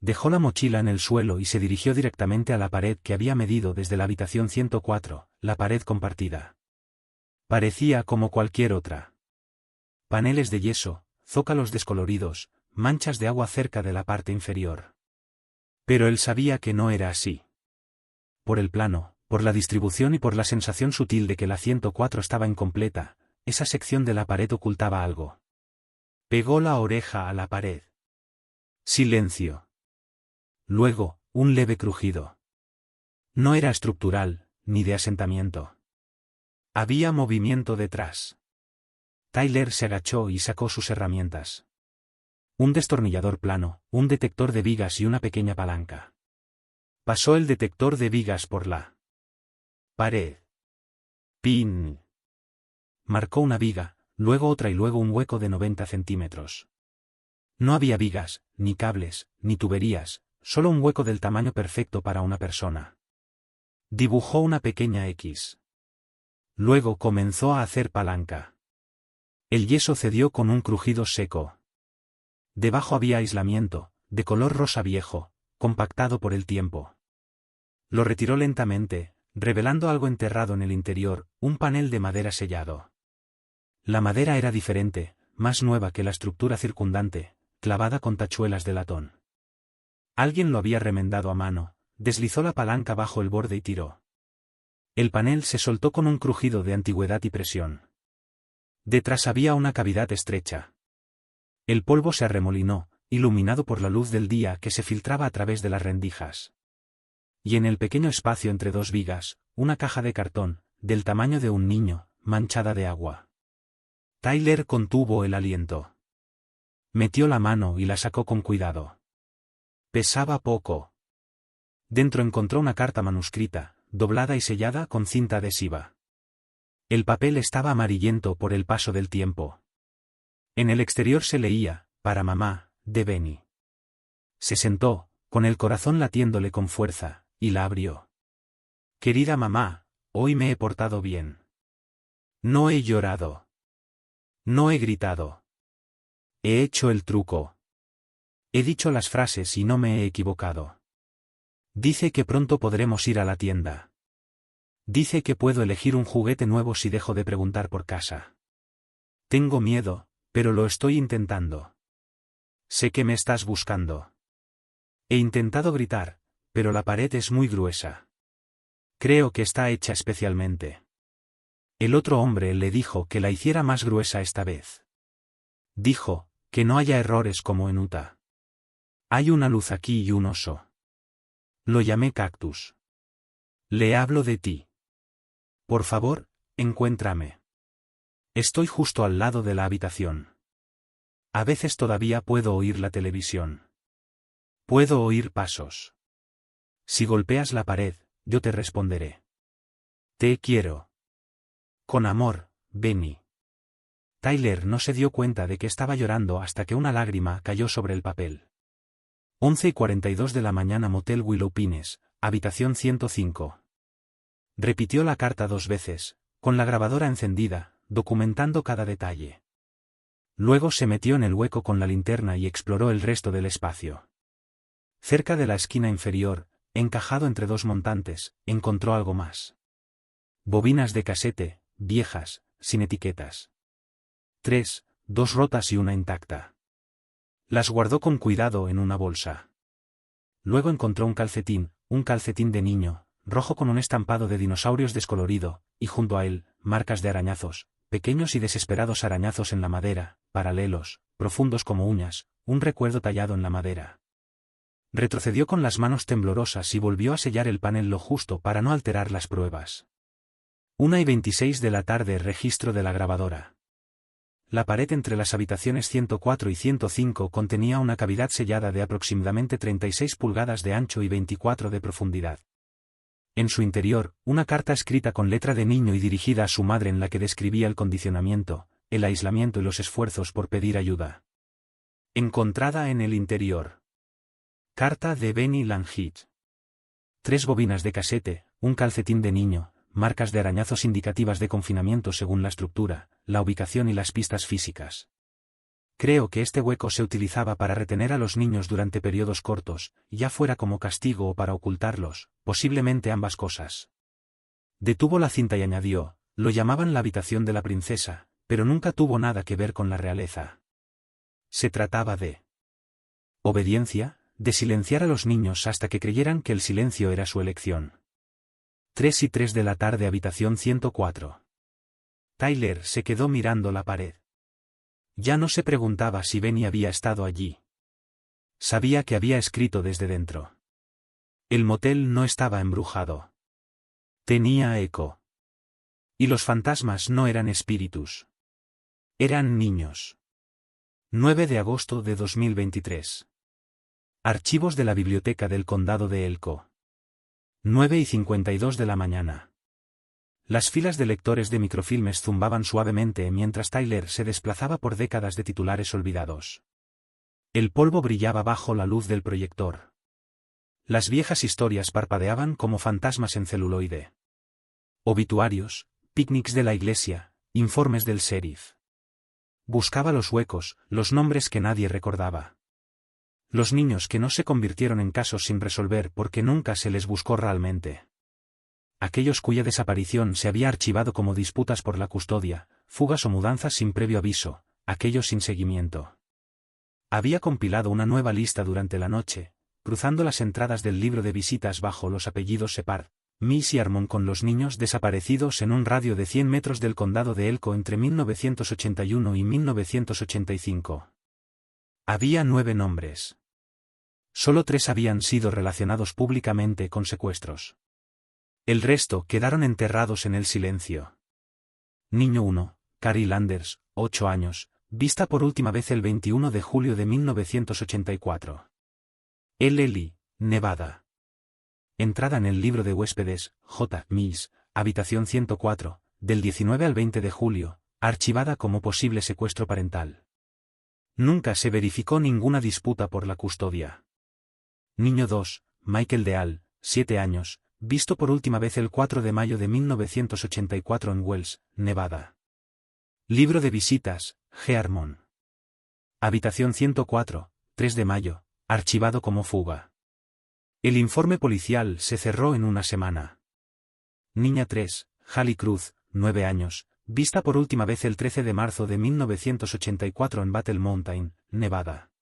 Dejó la mochila en el suelo y se dirigió directamente a la pared que había medido desde la habitación 104, la pared compartida. Parecía como cualquier otra. Paneles de yeso, zócalos descoloridos, manchas de agua cerca de la parte inferior. Pero él sabía que no era así. Por el plano, por la distribución y por la sensación sutil de que la 104 estaba incompleta, esa sección de la pared ocultaba algo. Pegó la oreja a la pared. Silencio. Luego, un leve crujido. No era estructural, ni de asentamiento. Había movimiento detrás. Tyler se agachó y sacó sus herramientas. Un destornillador plano, un detector de vigas y una pequeña palanca. Pasó el detector de vigas por la pared. Pin. Marcó una viga, luego otra y luego un hueco de 90 centímetros. No había vigas, ni cables, ni tuberías, solo un hueco del tamaño perfecto para una persona. Dibujó una pequeña X. Luego comenzó a hacer palanca. El yeso cedió con un crujido seco. Debajo había aislamiento, de color rosa viejo, compactado por el tiempo. Lo retiró lentamente, revelando algo enterrado en el interior, un panel de madera sellado. La madera era diferente, más nueva que la estructura circundante, clavada con tachuelas de latón. Alguien lo había remendado a mano, deslizó la palanca bajo el borde y tiró. El panel se soltó con un crujido de antigüedad y presión. Detrás había una cavidad estrecha. El polvo se arremolinó, iluminado por la luz del día que se filtraba a través de las rendijas. Y en el pequeño espacio entre dos vigas, una caja de cartón, del tamaño de un niño, manchada de agua. Tyler contuvo el aliento. Metió la mano y la sacó con cuidado. Pesaba poco. Dentro encontró una carta manuscrita, doblada y sellada con cinta adhesiva. El papel estaba amarillento por el paso del tiempo. En el exterior se leía, para mamá, de Benny. Se sentó, con el corazón latiéndole con fuerza, y la abrió. Querida mamá, hoy me he portado bien. No he llorado. No he gritado. He hecho el truco. He dicho las frases y no me he equivocado. Dice que pronto podremos ir a la tienda. Dice que puedo elegir un juguete nuevo si dejo de preguntar por casa. Tengo miedo, pero lo estoy intentando. Sé que me estás buscando. He intentado gritar, pero la pared es muy gruesa. Creo que está hecha especialmente. El otro hombre le dijo que la hiciera más gruesa esta vez. Dijo, que no haya errores como en Utah. Hay una luz aquí y un oso. Lo llamé Cactus. Le hablo de ti. Por favor, encuéntrame. Estoy justo al lado de la habitación. A veces todavía puedo oír la televisión. Puedo oír pasos. Si golpeas la pared, yo te responderé. Te quiero. Con amor, Benny. Tyler no se dio cuenta de que estaba llorando hasta que una lágrima cayó sobre el papel. 11:42 de la mañana Motel Willow Pines, habitación 105. Repitió la carta 2 veces, con la grabadora encendida, documentando cada detalle. Luego se metió en el hueco con la linterna y exploró el resto del espacio. Cerca de la esquina inferior, encajado entre dos montantes, encontró algo más. Bobinas de casete, viejas, sin etiquetas. 3, 2 rotas y una intacta. Las guardó con cuidado en una bolsa. Luego encontró un calcetín de niño, rojo con un estampado de dinosaurios descolorido, y junto a él, marcas de arañazos, pequeños y desesperados arañazos en la madera, paralelos, profundos como uñas, un recuerdo tallado en la madera. Retrocedió con las manos temblorosas y volvió a sellar el panel lo justo para no alterar las pruebas. 1:26 de la tarde. Registro de la grabadora. La pared entre las habitaciones 104 y 105 contenía una cavidad sellada de aproximadamente 36 pulgadas de ancho y 24 de profundidad. En su interior, una carta escrita con letra de niño y dirigida a su madre en la que describía el condicionamiento, el aislamiento y los esfuerzos por pedir ayuda. Encontrada en el interior. Carta de Benny Langit. 3 bobinas de casete, un calcetín de niño, marcas de arañazos indicativas de confinamiento según la estructura, la ubicación y las pistas físicas. Creo que este hueco se utilizaba para retener a los niños durante periodos cortos, ya fuera como castigo o para ocultarlos, posiblemente ambas cosas. Detuvo la cinta y añadió, lo llamaban la habitación de la princesa, pero nunca tuvo nada que ver con la realeza. Se trataba de obediencia, de silenciar a los niños hasta que creyeran que el silencio era su elección. 3:03 de la tarde. Habitación 104. Tyler se quedó mirando la pared. Ya no se preguntaba si Benny había estado allí. Sabía que había escrito desde dentro. El motel no estaba embrujado. Tenía eco. Y los fantasmas no eran espíritus. Eran niños. 9 de agosto de 2023. Archivos de la Biblioteca del Condado de Elko. 9:52 de la mañana. Las filas de lectores de microfilmes zumbaban suavemente mientras Tyler se desplazaba por décadas de titulares olvidados. El polvo brillaba bajo la luz del proyector. Las viejas historias parpadeaban como fantasmas en celuloide. Obituarios, picnics de la iglesia, informes del sheriff. Buscaba los huecos, los nombres que nadie recordaba. Los niños que no se convirtieron en casos sin resolver porque nunca se les buscó realmente. Aquellos cuya desaparición se había archivado como disputas por la custodia, fugas o mudanzas sin previo aviso, aquellos sin seguimiento. Había compilado una nueva lista durante la noche, cruzando las entradas del libro de visitas bajo los apellidos Separd, Miss y Armon con los niños desaparecidos en un radio de 100 metros del condado de Elko entre 1981 y 1985. Había 9 nombres. Solo 3 habían sido relacionados públicamente con secuestros. El resto quedaron enterrados en el silencio. Niño 1, Carrie Landers, 8 años, vista por última vez el 21 de julio de 1984. Lee, Nevada. Entrada en el libro de huéspedes, J. Mills, habitación 104, del 19 al 20 de julio, archivada como posible secuestro parental. Nunca se verificó ninguna disputa por la custodia. Niño 2, Michael Deal, 7 años, visto por última vez el 4 de mayo de 1984 en Wells, Nevada. Libro de visitas, G. Armon. Habitación 104, 3 de mayo, archivado como fuga. El informe policial se cerró en una semana. Niña 3, Hallie Cruz, 9 años, vista por última vez el 13 de marzo de 1984 en Battle Mountain, Nevada.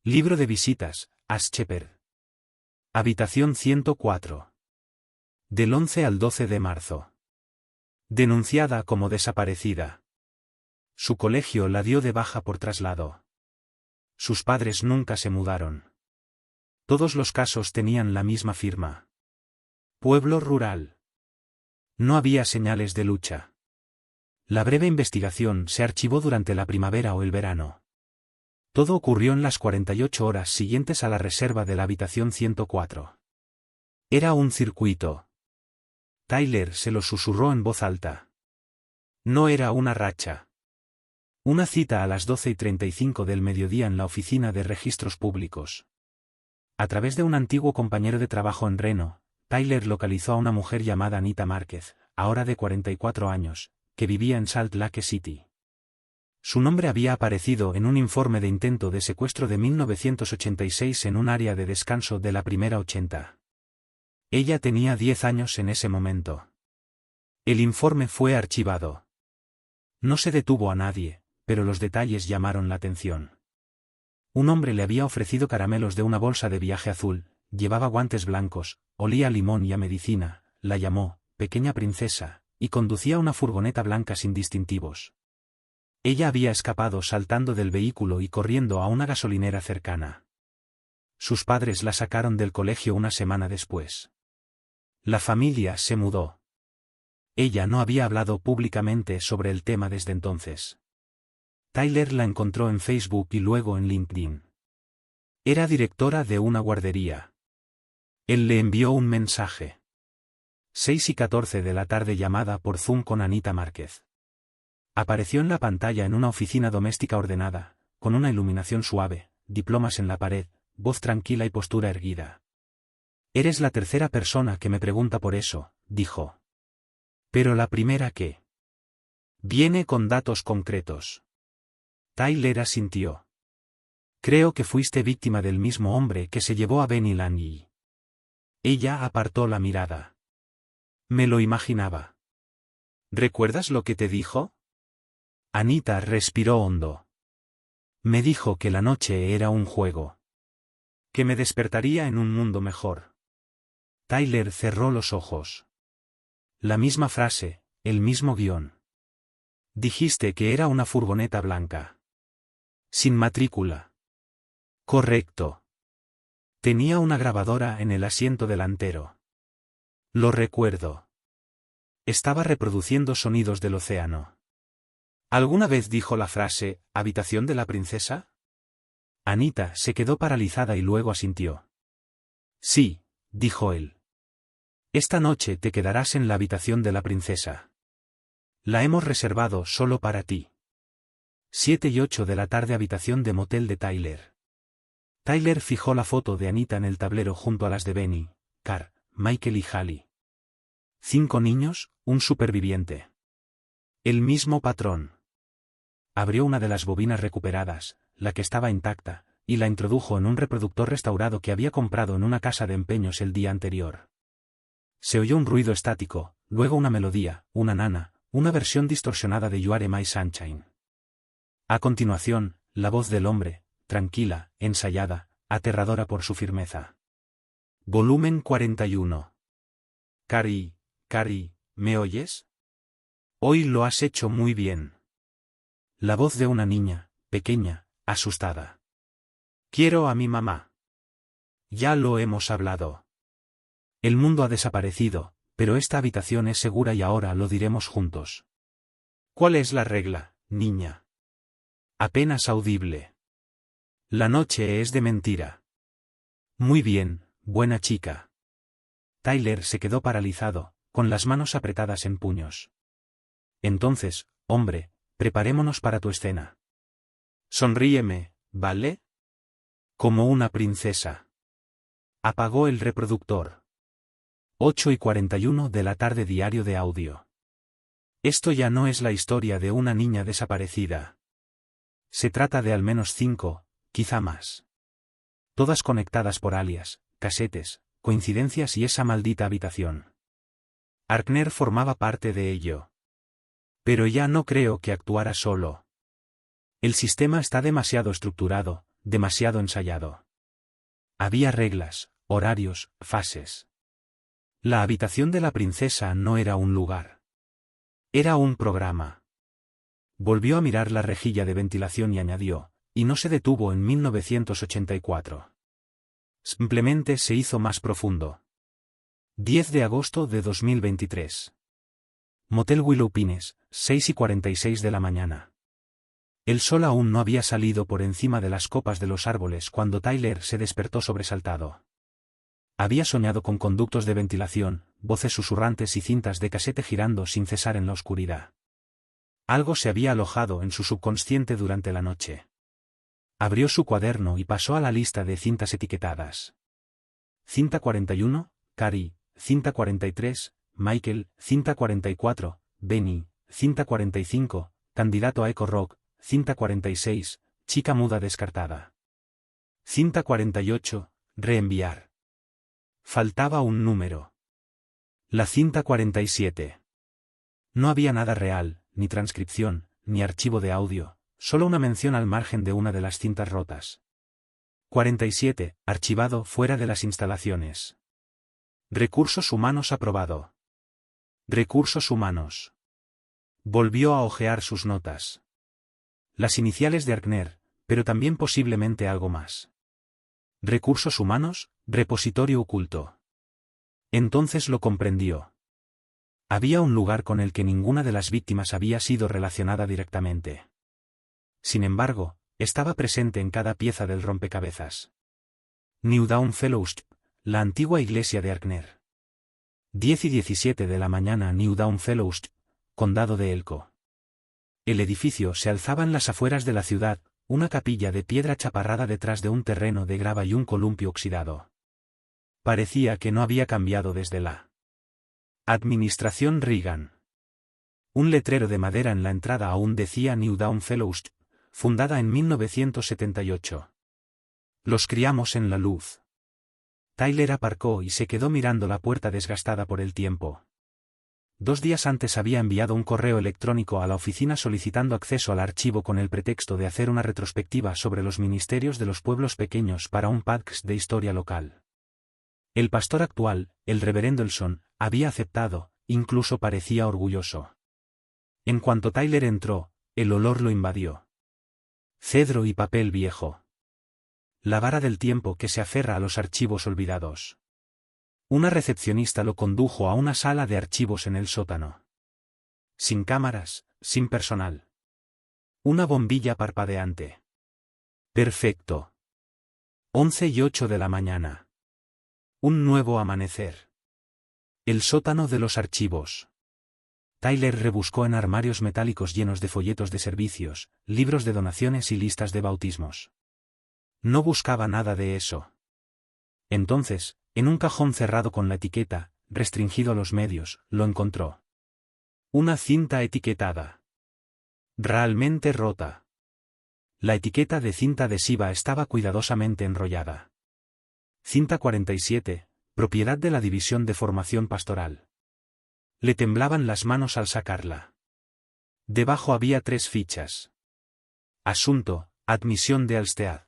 Libro de visitas, Ash Shepard. Habitación 104. Del 11 al 12 de marzo. Denunciada como desaparecida. Su colegio la dio de baja por traslado. Sus padres nunca se mudaron. Todos los casos tenían la misma firma. Pueblo rural. No había señales de lucha. La breve investigación se archivó durante la primavera o el verano. Todo ocurrió en las 48 horas siguientes a la reserva de la habitación 104. Era un circuito. Tyler se lo susurró en voz alta. No era una racha. Una cita a las 12:35 del mediodía en la oficina de registros públicos. A través de un antiguo compañero de trabajo en Reno, Tyler localizó a una mujer llamada Anita Márquez, ahora de 44 años, que vivía en Salt Lake City. Su nombre había aparecido en un informe de intento de secuestro de 1986 en un área de descanso de la primera 80. Ella tenía 10 años en ese momento. El informe fue archivado. No se detuvo a nadie, pero los detalles llamaron la atención. Un hombre le había ofrecido caramelos de una bolsa de viaje azul, llevaba guantes blancos, olía a limón y a medicina, la llamó pequeña princesa, y conducía una furgoneta blanca sin distintivos. Ella había escapado saltando del vehículo y corriendo a una gasolinera cercana. Sus padres la sacaron del colegio una semana después. La familia se mudó. Ella no había hablado públicamente sobre el tema desde entonces. Tyler la encontró en Facebook y luego en LinkedIn. Era directora de una guardería. Él le envió un mensaje. 6:14 de la tarde, llamada por Zoom con Anita Márquez. Apareció en la pantalla en una oficina doméstica ordenada, con una iluminación suave, diplomas en la pared, voz tranquila y postura erguida. Eres la tercera persona que me pregunta por eso, dijo. Pero la primera ¿qué? Viene con datos concretos. Tyler asintió. Creo que fuiste víctima del mismo hombre que se llevó a Benny Lange. Ella apartó la mirada. Me lo imaginaba. ¿Recuerdas lo que te dijo? Anita respiró hondo. Me dijo que la noche era un juego. Que me despertaría en un mundo mejor. Tyler cerró los ojos. La misma frase, el mismo guión. Dijiste que era una furgoneta blanca. Sin matrícula. Correcto. Tenía una grabadora en el asiento delantero. Lo recuerdo. Estaba reproduciendo sonidos del océano. ¿Alguna vez dijo la frase, habitación de la princesa? Anita se quedó paralizada y luego asintió. Sí, dijo él. Esta noche te quedarás en la habitación de la princesa. La hemos reservado solo para ti. 7:08 de la tarde, habitación de motel de Tyler. Tyler fijó la foto de Anita en el tablero junto a las de Benny, Carr, Michael y Hallie. 5 niños, un superviviente. El mismo patrón. Abrió una de las bobinas recuperadas, la que estaba intacta, y la introdujo en un reproductor restaurado que había comprado en una casa de empeños el día anterior. Se oyó un ruido estático, luego una melodía, una nana, una versión distorsionada de You Are My Sunshine. A continuación, la voz del hombre, tranquila, ensayada, aterradora por su firmeza. Volumen 41. Carrie, ¿me oyes? Hoy lo has hecho muy bien. La voz de una niña, pequeña, asustada. Quiero a mi mamá. Ya lo hemos hablado. El mundo ha desaparecido, pero esta habitación es segura y ahora lo diremos juntos. ¿Cuál es la regla, niña? Apenas audible. La noche es de mentira. Muy bien, buena chica. Tyler se quedó paralizado, con las manos apretadas en puños. Entonces, hombre, preparémonos para tu escena. Sonríeme, ¿vale? Como una princesa. Apagó el reproductor. 8:41 de la tarde, diario de audio. Esto ya no es la historia de una niña desaparecida. Se trata de al menos 5, quizá más. Todas conectadas por alias, casetes, coincidencias y esa maldita habitación. Arkner formaba parte de ello. Pero ya no creo que actuara solo. El sistema está demasiado estructurado, demasiado ensayado. Había reglas, horarios, fases. La habitación de la princesa no era un lugar. Era un programa. Volvió a mirar la rejilla de ventilación y añadió, y no se detuvo en 1984. Simplemente se hizo más profundo. 10 de agosto de 2023. Motel Willow Pines, 6:46 de la mañana. El sol aún no había salido por encima de las copas de los árboles cuando Tyler se despertó sobresaltado. Había soñado con conductos de ventilación, voces susurrantes y cintas de casete girando sin cesar en la oscuridad. Algo se había alojado en su subconsciente durante la noche. Abrió su cuaderno y pasó a la lista de cintas etiquetadas. Cinta 41, Carrie, cinta 43, Michael, cinta 44, Benny, cinta 45, candidato a Echo Rock, cinta 46, chica muda descartada. Cinta 48, reenviar. Faltaba un número. La cinta 47. No había nada real, ni transcripción, ni archivo de audio, solo una mención al margen de una de las cintas rotas. 47. Archivado fuera de las instalaciones. Recursos humanos aprobado. Recursos humanos. Volvió a hojear sus notas. Las iniciales de Arkner, pero también posiblemente algo más. Recursos humanos, repositorio oculto. Entonces lo comprendió. Había un lugar con el que ninguna de las víctimas había sido relacionada directamente. Sin embargo, estaba presente en cada pieza del rompecabezas. New Dawn Fellowship, la antigua iglesia de Arkner. 10 y 17 de la mañana. New Dawn Fellowship, condado de Elko. El edificio se alzaba en las afueras de la ciudad, una capilla de piedra chaparrada detrás de un terreno de grava y un columpio oxidado. Parecía que no había cambiado desde la administración Reagan. Un letrero de madera en la entrada aún decía New Dawn Fellowship, fundada en 1978. Los criamos en la luz. Tyler aparcó y se quedó mirando la puerta desgastada por el tiempo. 2 días antes había enviado un correo electrónico a la oficina solicitando acceso al archivo con el pretexto de hacer una retrospectiva sobre los ministerios de los pueblos pequeños para un podcast de historia local. El pastor actual, el reverendo Elson, había aceptado, incluso parecía orgulloso. En cuanto Tyler entró, el olor lo invadió. Cedro y papel viejo. La vara del tiempo que se aferra a los archivos olvidados. Una recepcionista lo condujo a una sala de archivos en el sótano. Sin cámaras, sin personal. Una bombilla parpadeante. Perfecto. 11:08 de la mañana. Un nuevo amanecer. El sótano de los archivos. Tyler rebuscó en armarios metálicos llenos de folletos de servicios, libros de donaciones y listas de bautismos. No buscaba nada de eso. Entonces, en un cajón cerrado con la etiqueta, restringido a los medios, lo encontró. Una cinta etiquetada. Realmente rota. La etiqueta de cinta adhesiva estaba cuidadosamente enrollada. Cinta 47, propiedad de la División de Formación Pastoral. Le temblaban las manos al sacarla. Debajo había 3 fichas. Asunto, admisión de Alstead.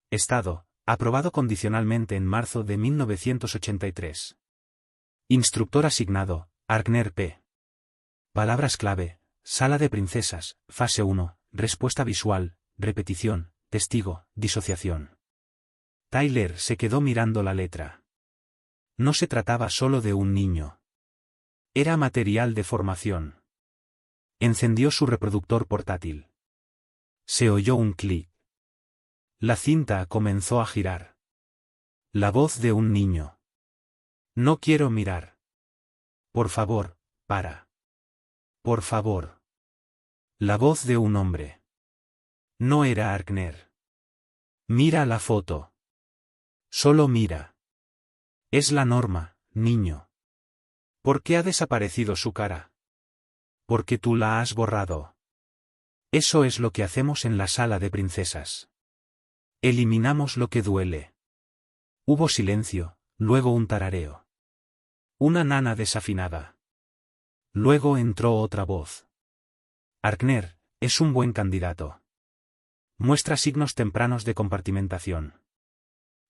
Estado, aprobado condicionalmente en marzo de 1983. Instructor asignado, Arkner P. Palabras clave, sala de princesas, fase 1, respuesta visual, repetición, testigo, disociación. Tyler se quedó mirando la letra. No se trataba solo de un niño. Era material de formación. Encendió su reproductor portátil. Se oyó un clic. La cinta comenzó a girar. La voz de un niño. No quiero mirar. Por favor, para. Por favor. La voz de un hombre. No era Arkner. Mira la foto. Solo mira. Es la norma, niño. ¿Por qué ha desaparecido su cara? Porque tú la has borrado. Eso es lo que hacemos en la sala de princesas. Eliminamos lo que duele. Hubo silencio, luego un tarareo. Una nana desafinada. Luego entró otra voz. Arkner, es un buen candidato. Muestra signos tempranos de compartimentación.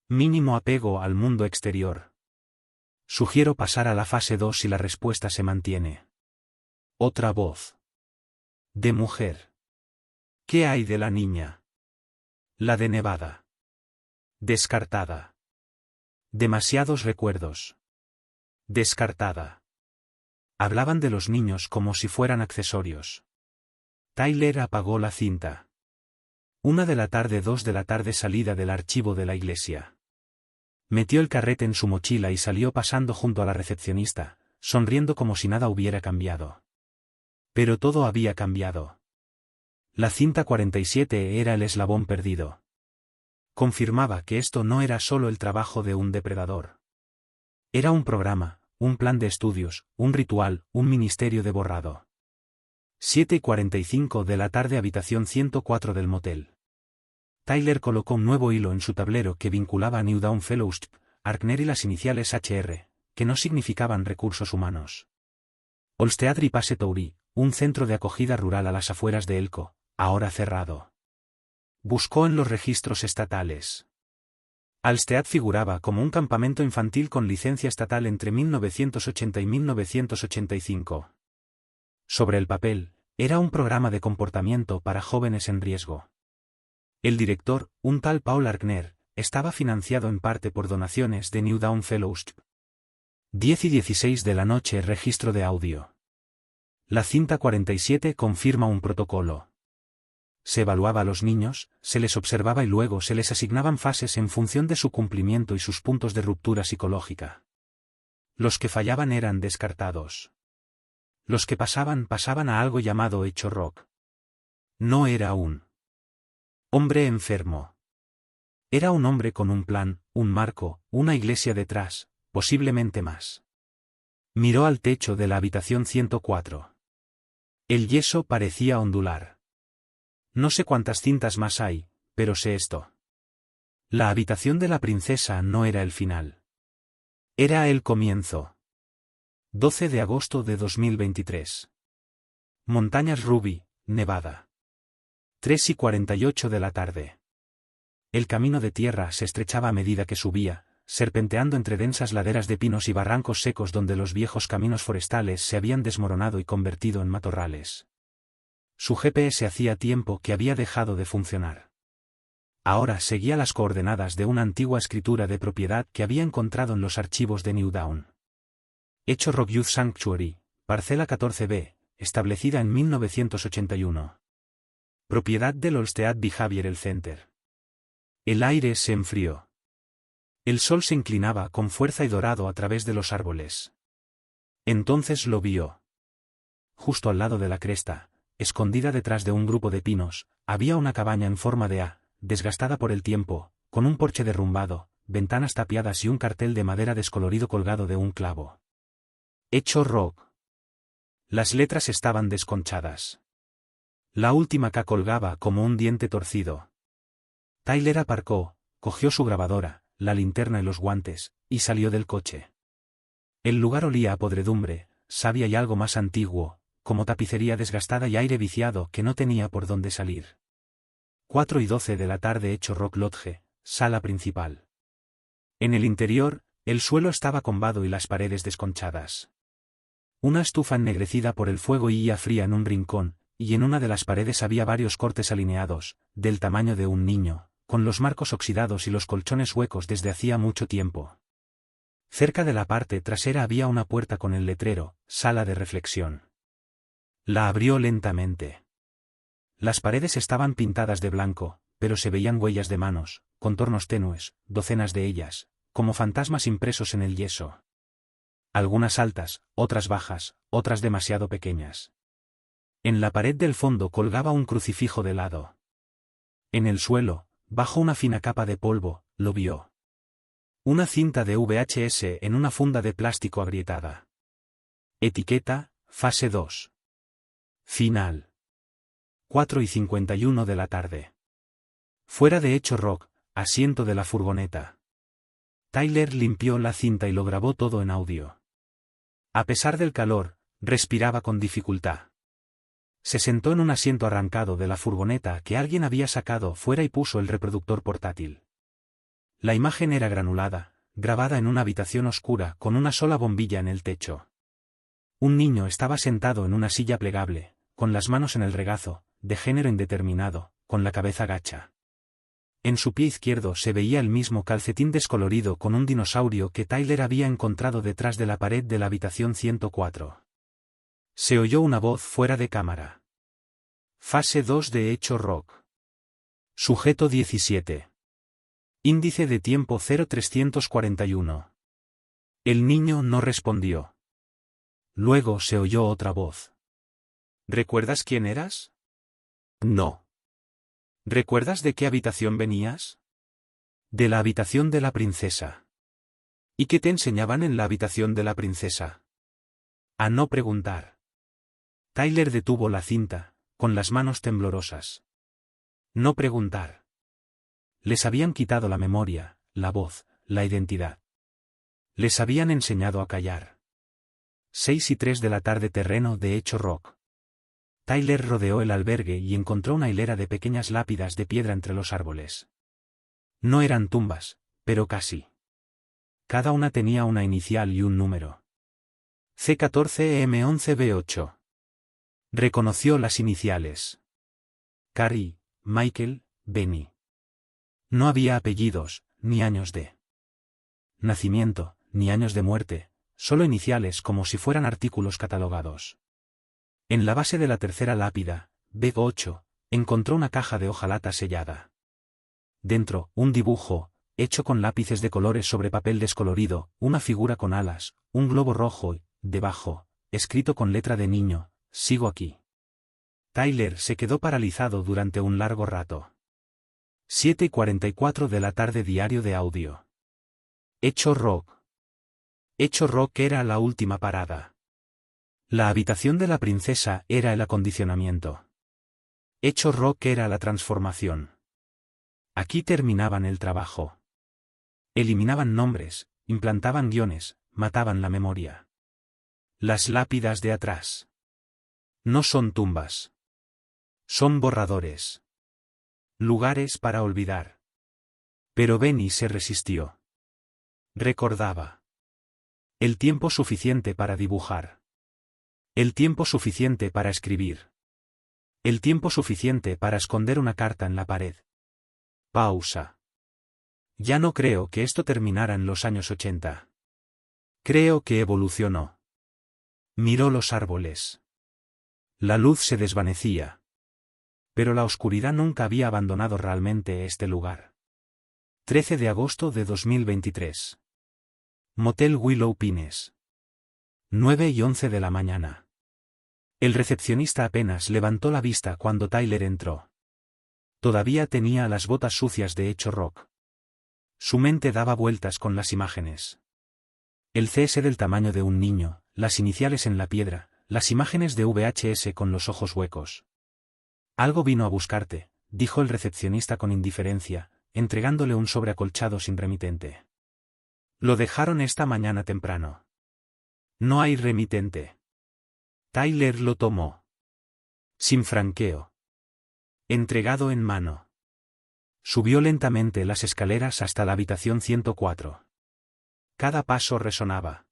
Mínimo apego al mundo exterior. Sugiero pasar a la fase 2 si la respuesta se mantiene. Otra voz. De mujer. ¿Qué hay de la niña? La de Nevada. Descartada. Demasiados recuerdos. Descartada. Hablaban de los niños como si fueran accesorios. Tyler apagó la cinta. 1 de la tarde, 2 de la tarde, salida del archivo de la iglesia. Metió el carrete en su mochila y salió pasando junto a la recepcionista, sonriendo como si nada hubiera cambiado. Pero todo había cambiado. La cinta 47 era el eslabón perdido. Confirmaba que esto no era solo el trabajo de un depredador. Era un programa, un plan de estudios, un ritual, un ministerio de borrado. 7:45 de la tarde, habitación 104 del motel. Tyler colocó un nuevo hilo en su tablero que vinculaba a New Dawn Fellowship, Arkner y las iniciales HR, que no significaban recursos humanos. Olstead Ripase Toury, un centro de acogida rural a las afueras de Elko, ahora cerrado. Buscó en los registros estatales. Alstead figuraba como un campamento infantil con licencia estatal entre 1980 y 1985. Sobre el papel, era un programa de comportamiento para jóvenes en riesgo. El director, un tal Paul Arkner, estaba financiado en parte por donaciones de New Dawn Fellowship. 10:16 de la noche. Registro de audio. La cinta 47 confirma un protocolo. Se evaluaba a los niños, se les observaba y luego se les asignaban fases en función de su cumplimiento y sus puntos de ruptura psicológica. Los que fallaban eran descartados. Los que pasaban a algo llamado hecho rock. No era un hombre enfermo. Era un hombre con un plan, un marco, una iglesia detrás, posiblemente más. Miró al techo de la habitación 104. El yeso parecía ondular. No sé cuántas cintas más hay, pero sé esto. La habitación de la princesa no era el final. Era el comienzo. 12 de agosto de 2023. Montañas Ruby, Nevada. 3:48 de la tarde. El camino de tierra se estrechaba a medida que subía, serpenteando entre densas laderas de pinos y barrancos secos donde los viejos caminos forestales se habían desmoronado y convertido en matorrales. Su GPS hacía tiempo que había dejado de funcionar. Ahora seguía las coordenadas de una antigua escritura de propiedad que había encontrado en los archivos de New Dawn. Hecho Rock Youth Sanctuary, parcela 14B, establecida en 1981. Propiedad del Alstead Behavioral Center. El aire se enfrió. El sol se inclinaba con fuerza y dorado a través de los árboles. Entonces lo vio. Justo al lado de la cresta, escondida detrás de un grupo de pinos, había una cabaña en forma de A, desgastada por el tiempo, con un porche derrumbado, ventanas tapiadas y un cartel de madera descolorido colgado de un clavo. Hecho rock. Las letras estaban desconchadas. La última K colgaba como un diente torcido. Tyler aparcó, cogió su grabadora, la linterna y los guantes, y salió del coche. El lugar olía a podredumbre, savia y algo más antiguo, como tapicería desgastada y aire viciado que no tenía por dónde salir. 4:12 de la tarde. Hecho Rock Lodge, sala principal. En el interior, el suelo estaba combado y las paredes desconchadas. Una estufa ennegrecida por el fuego yía fría en un rincón, y en una de las paredes había varios cortes alineados, del tamaño de un niño, con los marcos oxidados y los colchones huecos desde hacía mucho tiempo. Cerca de la parte trasera había una puerta con el letrero, sala de reflexión. La abrió lentamente. Las paredes estaban pintadas de blanco, pero se veían huellas de manos, contornos tenues, docenas de ellas, como fantasmas impresos en el yeso. Algunas altas, otras bajas, otras demasiado pequeñas. En la pared del fondo colgaba un crucifijo de lado. En el suelo, bajo una fina capa de polvo, lo vio. Una cinta de VHS en una funda de plástico agrietada. Etiqueta, fase 2. Final. 4:51 de la tarde. Fuera de Hecho Rock, asiento de la furgoneta. Tyler limpió la cinta y lo grabó todo en audio. A pesar del calor, respiraba con dificultad. Se sentó en un asiento arrancado de la furgoneta que alguien había sacado fuera y puso el reproductor portátil. La imagen era granulada, grabada en una habitación oscura con una sola bombilla en el techo. Un niño estaba sentado en una silla plegable, con las manos en el regazo, de género indeterminado, con la cabeza gacha. En su pie izquierdo se veía el mismo calcetín descolorido con un dinosaurio que Tyler había encontrado detrás de la pared de la habitación 104. Se oyó una voz fuera de cámara. Fase 2 de Hecho Rock. Sujeto 17. Índice de tiempo 0341. El niño no respondió. Luego se oyó otra voz. ¿Recuerdas quién eras? No. ¿Recuerdas de qué habitación venías? De la habitación de la princesa. ¿Y qué te enseñaban en la habitación de la princesa? A no preguntar. Tyler detuvo la cinta, con las manos temblorosas. No preguntar. Les habían quitado la memoria, la voz, la identidad. Les habían enseñado a callar. 6:03 de la tarde. Terreno de Hecho Rock. Tyler rodeó el albergue y encontró una hilera de pequeñas lápidas de piedra entre los árboles. No eran tumbas, pero casi. Cada una tenía una inicial y un número. C14M11B8. Reconoció las iniciales. Carrie, Michael, Benny. No había apellidos, ni años de nacimiento, ni años de muerte, solo iniciales como si fueran artículos catalogados. En la base de la tercera lápida, B8, encontró una caja de hojalata sellada. Dentro, un dibujo, hecho con lápices de colores sobre papel descolorido, una figura con alas, un globo rojo y, debajo, escrito con letra de niño, sigo aquí. Tyler se quedó paralizado durante un largo rato. 7:44 de la tarde. Diario de audio. Hecho Rock. Hecho Rock era la última parada. La habitación de la princesa era el acondicionamiento. Hecho Rock era la transformación. Aquí terminaban el trabajo. Eliminaban nombres, implantaban guiones, mataban la memoria. Las lápidas de atrás. No son tumbas. Son borradores. Lugares para olvidar. Pero Benny se resistió. Recordaba. El tiempo suficiente para dibujar. El tiempo suficiente para escribir. El tiempo suficiente para esconder una carta en la pared. Pausa. Ya no creo que esto terminara en los años 80. Creo que evolucionó. Miró los árboles. La luz se desvanecía. Pero la oscuridad nunca había abandonado realmente este lugar. 13 de agosto de 2023. Motel Willow Pines. 9:11 de la mañana. El recepcionista apenas levantó la vista cuando Tyler entró. Todavía tenía las botas sucias de Hecho Rock. Su mente daba vueltas con las imágenes. El CS del tamaño de un niño, las iniciales en la piedra, las imágenes de VHS con los ojos huecos. Algo vino a buscarte, dijo el recepcionista con indiferencia, entregándole un sobre acolchado sin remitente. Lo dejaron esta mañana temprano. No hay remitente. Tyler lo tomó. Sin franqueo. Entregado en mano. Subió lentamente las escaleras hasta la habitación 104. Cada paso resonaba.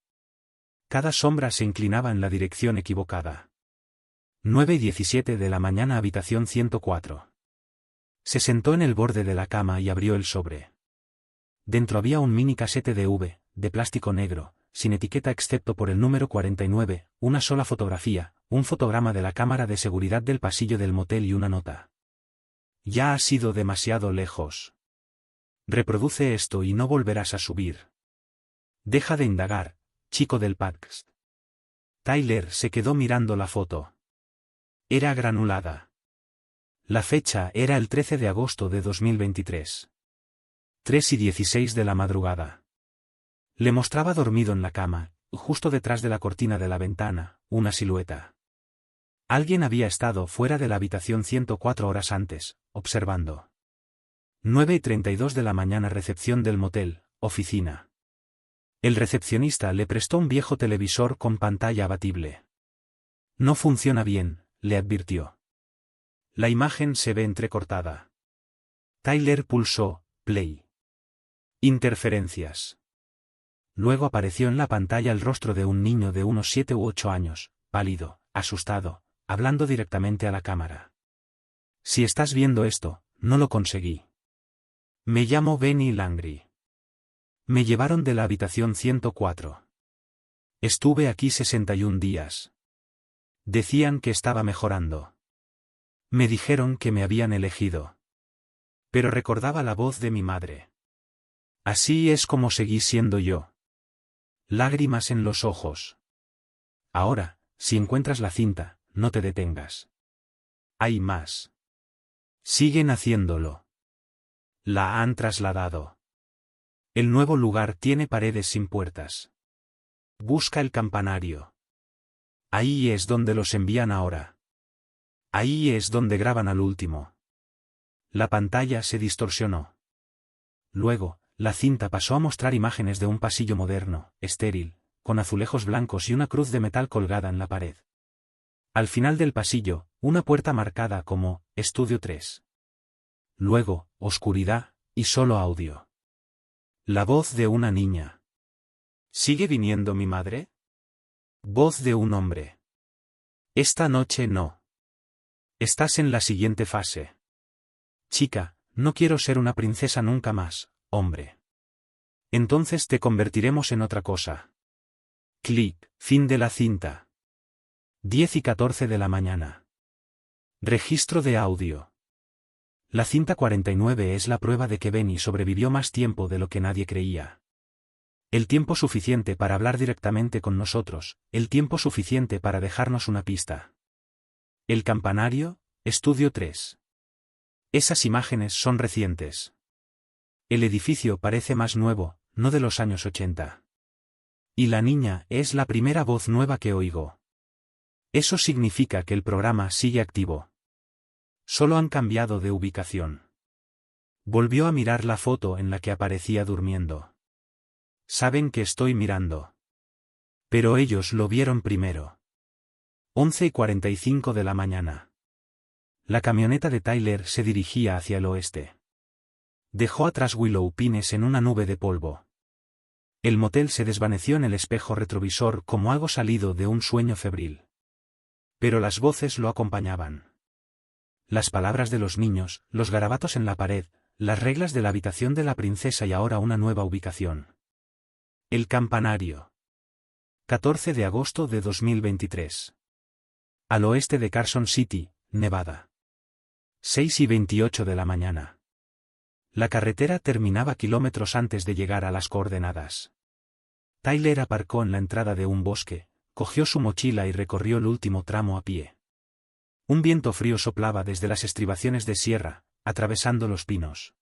Cada sombra se inclinaba en la dirección equivocada. 9:17 de la mañana. Habitación 104. Se sentó en el borde de la cama y abrió el sobre. Dentro había un mini casete de plástico negro, sin etiqueta excepto por el número 49, una sola fotografía, un fotograma de la cámara de seguridad del pasillo del motel y una nota. Ya has ido demasiado lejos. Reproduce esto y no volverás a subir. Deja de indagar, chico del podcast. Tyler se quedó mirando la foto. Era granulada. La fecha era el 13 de agosto de 2023. 3:16 de la madrugada. Le mostraba dormido en la cama, justo detrás de la cortina de la ventana, una silueta. Alguien había estado fuera de la habitación 104 horas antes, observando. 9:32 de la mañana. Recepción del motel, oficina. El recepcionista le prestó un viejo televisor con pantalla abatible. No funciona bien, le advirtió. La imagen se ve entrecortada. Tyler pulsó, play. Interferencias. Luego apareció en la pantalla el rostro de un niño de unos 7 u 8 años, pálido, asustado, hablando directamente a la cámara. Si estás viendo esto, no lo conseguí. Me llamo Benny Langley. Me llevaron de la habitación 104. Estuve aquí 61 días. Decían que estaba mejorando. Me dijeron que me habían elegido. Pero recordaba la voz de mi madre. Así es como seguí siendo yo. Lágrimas en los ojos. Ahora, si encuentras la cinta, no te detengas. Hay más. Siguen haciéndolo. La han trasladado. El nuevo lugar tiene paredes sin puertas. Busca el campanario. Ahí es donde los envían ahora. Ahí es donde graban al último. La pantalla se distorsionó. Luego, la cinta pasó a mostrar imágenes de un pasillo moderno, estéril, con azulejos blancos y una cruz de metal colgada en la pared. Al final del pasillo, una puerta marcada como Estudio 3. Luego, oscuridad, y solo audio. La voz de una niña. ¿Sigue viniendo mi madre? Voz de un hombre. Esta noche no. Estás en la siguiente fase. Chica, no quiero ser una princesa nunca más, hombre. Entonces te convertiremos en otra cosa. Clic, fin de la cinta. 10:14 de la mañana. Registro de audio. La cinta 49 es la prueba de que Benny sobrevivió más tiempo de lo que nadie creía. El tiempo suficiente para hablar directamente con nosotros, el tiempo suficiente para dejarnos una pista. El campanario, Estudio 3. Esas imágenes son recientes. El edificio parece más nuevo, no de los años 80. Y la niña es la primera voz nueva que oigo. Eso significa que el programa sigue activo. Solo han cambiado de ubicación. Volvió a mirar la foto en la que aparecía durmiendo. Saben que estoy mirando. Pero ellos lo vieron primero. 11:45 de la mañana. La camioneta de Tyler se dirigía hacia el oeste. Dejó atrás Willow Pines en una nube de polvo. El motel se desvaneció en el espejo retrovisor como algo salido de un sueño febril. Pero las voces lo acompañaban. Las palabras de los niños, los garabatos en la pared, las reglas de la habitación de la princesa y ahora una nueva ubicación. El campanario. 14 de agosto de 2023. Al oeste de Carson City, Nevada. 6:28 de la mañana. La carretera terminaba kilómetros antes de llegar a las coordenadas. Tyler aparcó en la entrada de un bosque, cogió su mochila y recorrió el último tramo a pie. Un viento frío soplaba desde las estribaciones de sierra, atravesando los pinos.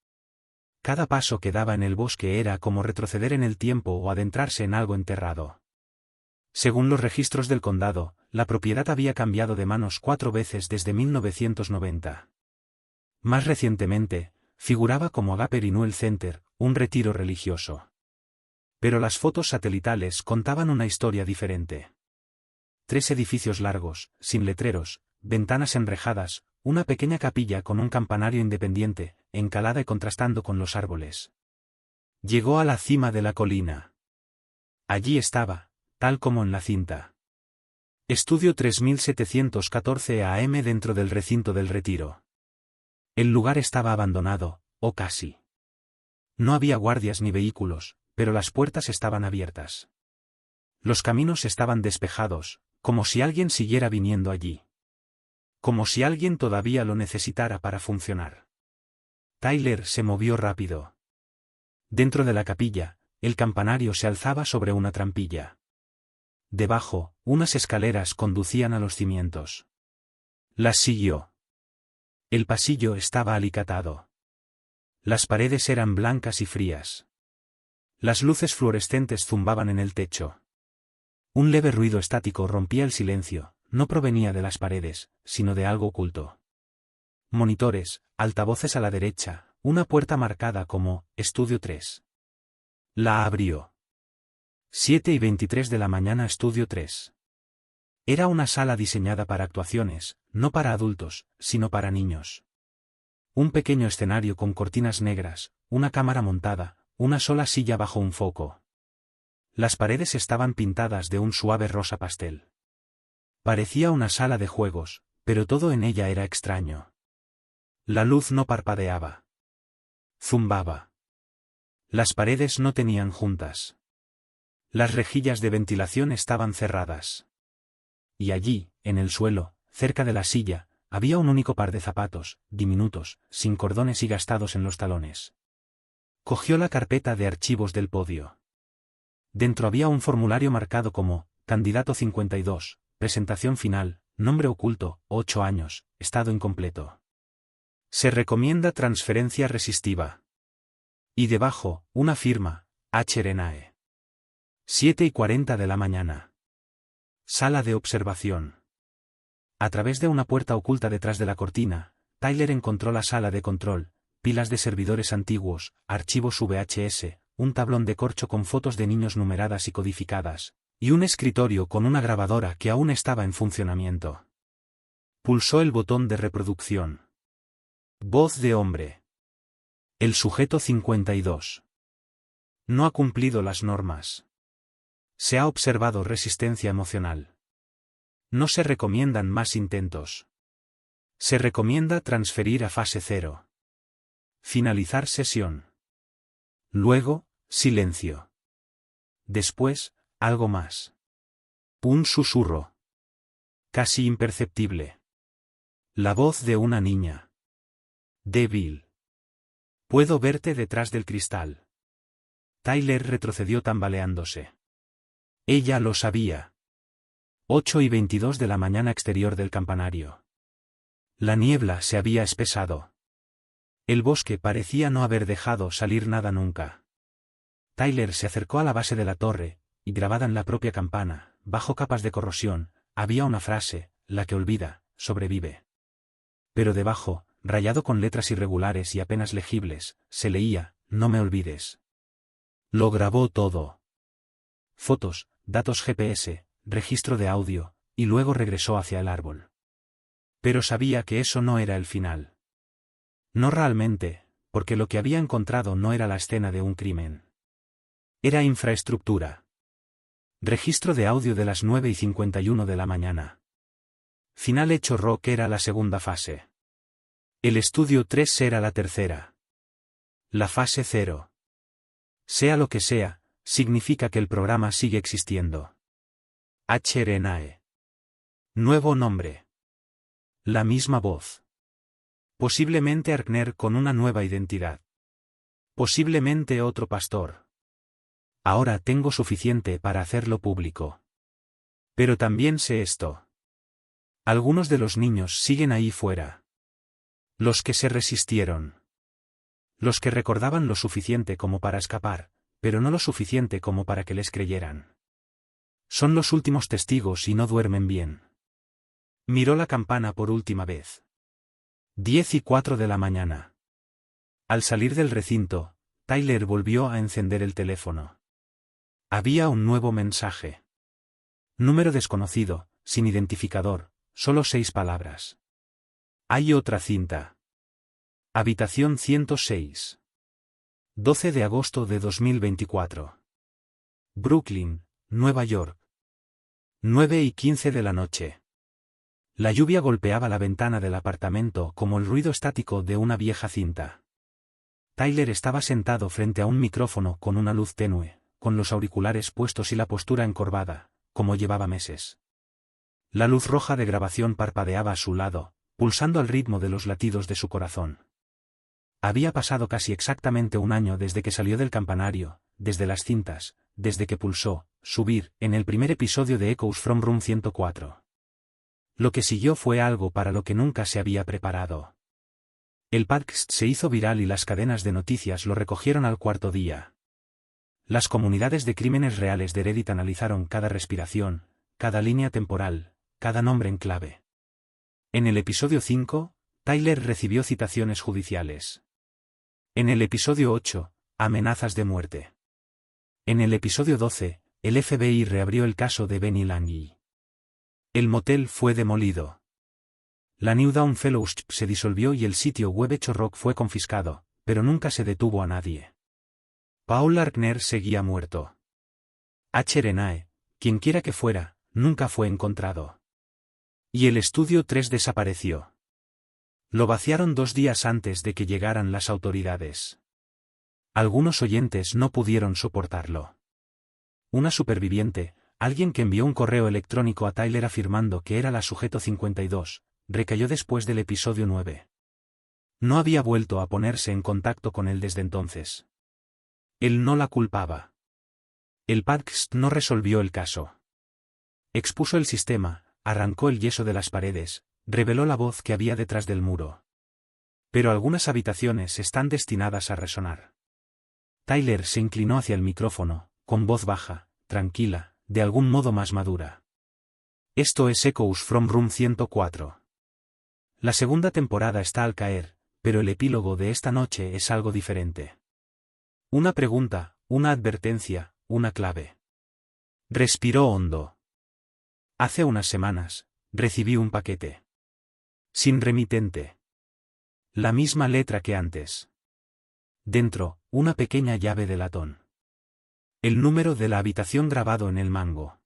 Cada paso que daba en el bosque era como retroceder en el tiempo o adentrarse en algo enterrado. Según los registros del condado, la propiedad había cambiado de manos 4 veces desde 1990. Más recientemente, figuraba como Agape Renewal Center, un retiro religioso. Pero las fotos satelitales contaban una historia diferente. 3 edificios largos, sin letreros, ventanas enrejadas, una pequeña capilla con un campanario independiente, encalada y contrastando con los árboles. Llegó a la cima de la colina. Allí estaba, tal como en la cinta. Estudio 3714 AM dentro del recinto del retiro. El lugar estaba abandonado, o casi. No había guardias ni vehículos, pero las puertas estaban abiertas. Los caminos estaban despejados, como si alguien siguiera viniendo allí. Como si alguien todavía lo necesitara para funcionar. Tyler se movió rápido. Dentro de la capilla, el campanario se alzaba sobre una trampilla. Debajo, unas escaleras conducían a los cimientos. Las siguió. El pasillo estaba alicatado. Las paredes eran blancas y frías. Las luces fluorescentes zumbaban en el techo. Un leve ruido estático rompía el silencio, no provenía de las paredes, sino de algo oculto. Monitores, altavoces a la derecha, una puerta marcada como Estudio 3. La abrió. 7:23 de la mañana. Estudio 3. Era una sala diseñada para actuaciones, no para adultos, sino para niños. Un pequeño escenario con cortinas negras, una cámara montada, una sola silla bajo un foco. Las paredes estaban pintadas de un suave rosa pastel. Parecía una sala de juegos, pero todo en ella era extraño. La luz no parpadeaba. Zumbaba. Las paredes no tenían juntas. Las rejillas de ventilación estaban cerradas. Y allí, en el suelo, cerca de la silla, había un único par de zapatos, diminutos, sin cordones y gastados en los talones. Cogió la carpeta de archivos del podio. Dentro había un formulario marcado como Candidato 52, presentación final, nombre oculto, 8 años, estado incompleto. Se recomienda transferencia resistiva. Y debajo, una firma, H. Renae. 7:40 de la mañana. Sala de observación. A través de una puerta oculta detrás de la cortina, Tyler encontró la sala de control, pilas de servidores antiguos, archivos VHS, un tablón de corcho con fotos de niños numeradas y codificadas, y un escritorio con una grabadora que aún estaba en funcionamiento. Pulsó el botón de reproducción. Voz de hombre. El sujeto 52. No ha cumplido las normas. Se ha observado resistencia emocional. No se recomiendan más intentos. Se recomienda transferir a fase 0. Finalizar sesión. Luego, silencio. Después, algo más. Un susurro. Casi imperceptible. La voz de una niña. Débil. Puedo verte detrás del cristal. Tyler retrocedió tambaleándose. Ella lo sabía. 8:22 de la mañana exterior del campanario. La niebla se había espesado. El bosque parecía no haber dejado salir nada nunca. Tyler se acercó a la base de la torre, y grabada en la propia campana, bajo capas de corrosión, había una frase: la que olvida, sobrevive. Pero debajo, rayado con letras irregulares y apenas legibles, se leía: no me olvides. Lo grabó todo. Fotos, datos GPS, registro de audio, y luego regresó hacia el árbol. Pero sabía que eso no era el final. No realmente, porque lo que había encontrado no era la escena de un crimen. Era infraestructura. Registro de audio de las 9:51 de la mañana. Final hecho. Rock era la segunda fase. El estudio 3 era la tercera. La fase 0. Sea lo que sea, significa que el programa sigue existiendo. HRNAE. Nuevo nombre. La misma voz. Posiblemente Arkner con una nueva identidad. Posiblemente otro pastor. Ahora tengo suficiente para hacerlo público. Pero también sé esto. Algunos de los niños siguen ahí fuera. Los que se resistieron. Los que recordaban lo suficiente como para escapar, pero no lo suficiente como para que les creyeran. Son los últimos testigos y no duermen bien. Miró la campana por última vez. 10:04 de la mañana. Al salir del recinto, Tyler volvió a encender el teléfono. Había un nuevo mensaje. Número desconocido, sin identificador, solo 6 palabras. Hay otra cinta. Habitación 106. 12 de agosto de 2024. Brooklyn, Nueva York. 9:15 de la noche. La lluvia golpeaba la ventana del apartamento como el ruido estático de una vieja cinta. Tyler estaba sentado frente a un micrófono con una luz tenue, con los auriculares puestos y la postura encorvada, como llevaba meses. La luz roja de grabación parpadeaba a su lado, pulsando al ritmo de los latidos de su corazón. Había pasado casi exactamente un año desde que salió del campanario, desde las cintas, desde que pulsó subir en el primer episodio de Echoes from Room 104. Lo que siguió fue algo para lo que nunca se había preparado. El podcast se hizo viral y las cadenas de noticias lo recogieron al cuarto día. Las comunidades de crímenes reales de Reddit analizaron cada respiración, cada línea temporal, cada nombre en clave. En el episodio 5, Tyler recibió citaciones judiciales. En el episodio 8, amenazas de muerte. En el episodio 12, el FBI reabrió el caso de Benny Lange. El motel fue demolido. La New Dawn Fellowship se disolvió y el sitio web Echo Rock fue confiscado, pero nunca se detuvo a nadie. Paul Arkner seguía muerto. HRNAE, quienquiera que fuera, nunca fue encontrado. Y el estudio 3 desapareció. Lo vaciaron 2 días antes de que llegaran las autoridades. Algunos oyentes no pudieron soportarlo. Una superviviente, alguien que envió un correo electrónico a Tyler afirmando que era la sujeto 52, recayó después del episodio 9. No había vuelto a ponerse en contacto con él desde entonces. Él no la culpaba. El podcast no resolvió el caso. Expuso el sistema, arrancó el yeso de las paredes, reveló la voz que había detrás del muro. Pero algunas habitaciones están destinadas a resonar. Tyler se inclinó hacia el micrófono, con voz baja, tranquila, de algún modo más madura. Esto es Echoes from Room 104. La segunda temporada está al caer, pero el epílogo de esta noche es algo diferente. Una pregunta, una advertencia, una clave. Respiró hondo. Hace unas semanas, recibí un paquete. Sin remitente. La misma letra que antes. Dentro, una pequeña llave de latón. El número de la habitación grabado en el mango.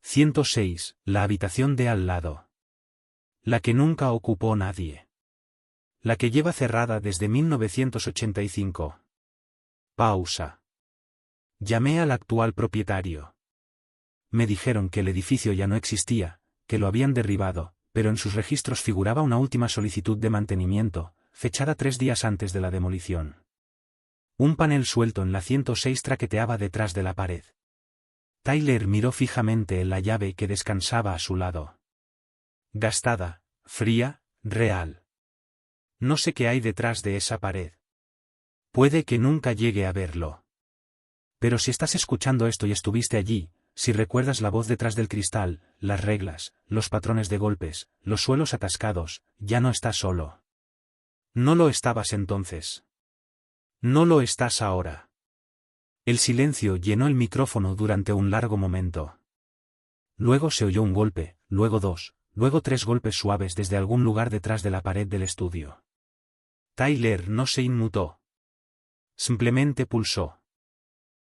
106, la habitación de al lado. La que nunca ocupó nadie. La que lleva cerrada desde 1985. Pausa. Llamé al actual propietario. Me dijeron que el edificio ya no existía, que lo habían derribado, pero en sus registros figuraba una última solicitud de mantenimiento, fechada 3 días antes de la demolición. Un panel suelto en la 106 traqueteaba detrás de la pared. Tyler miró fijamente en la llave que descansaba a su lado. Gastada, fría, real. No sé qué hay detrás de esa pared. Puede que nunca llegue a verlo. Pero si estás escuchando esto y estuviste allí, si recuerdas la voz detrás del cristal, las reglas, los patrones de golpes, los suelos atascados, ya no estás solo. No lo estabas entonces. No lo estás ahora. El silencio llenó el micrófono durante un largo momento. Luego se oyó un golpe, luego 2, luego 3 golpes suaves desde algún lugar detrás de la pared del estudio. Tyler no se inmutó. Simplemente pulsó.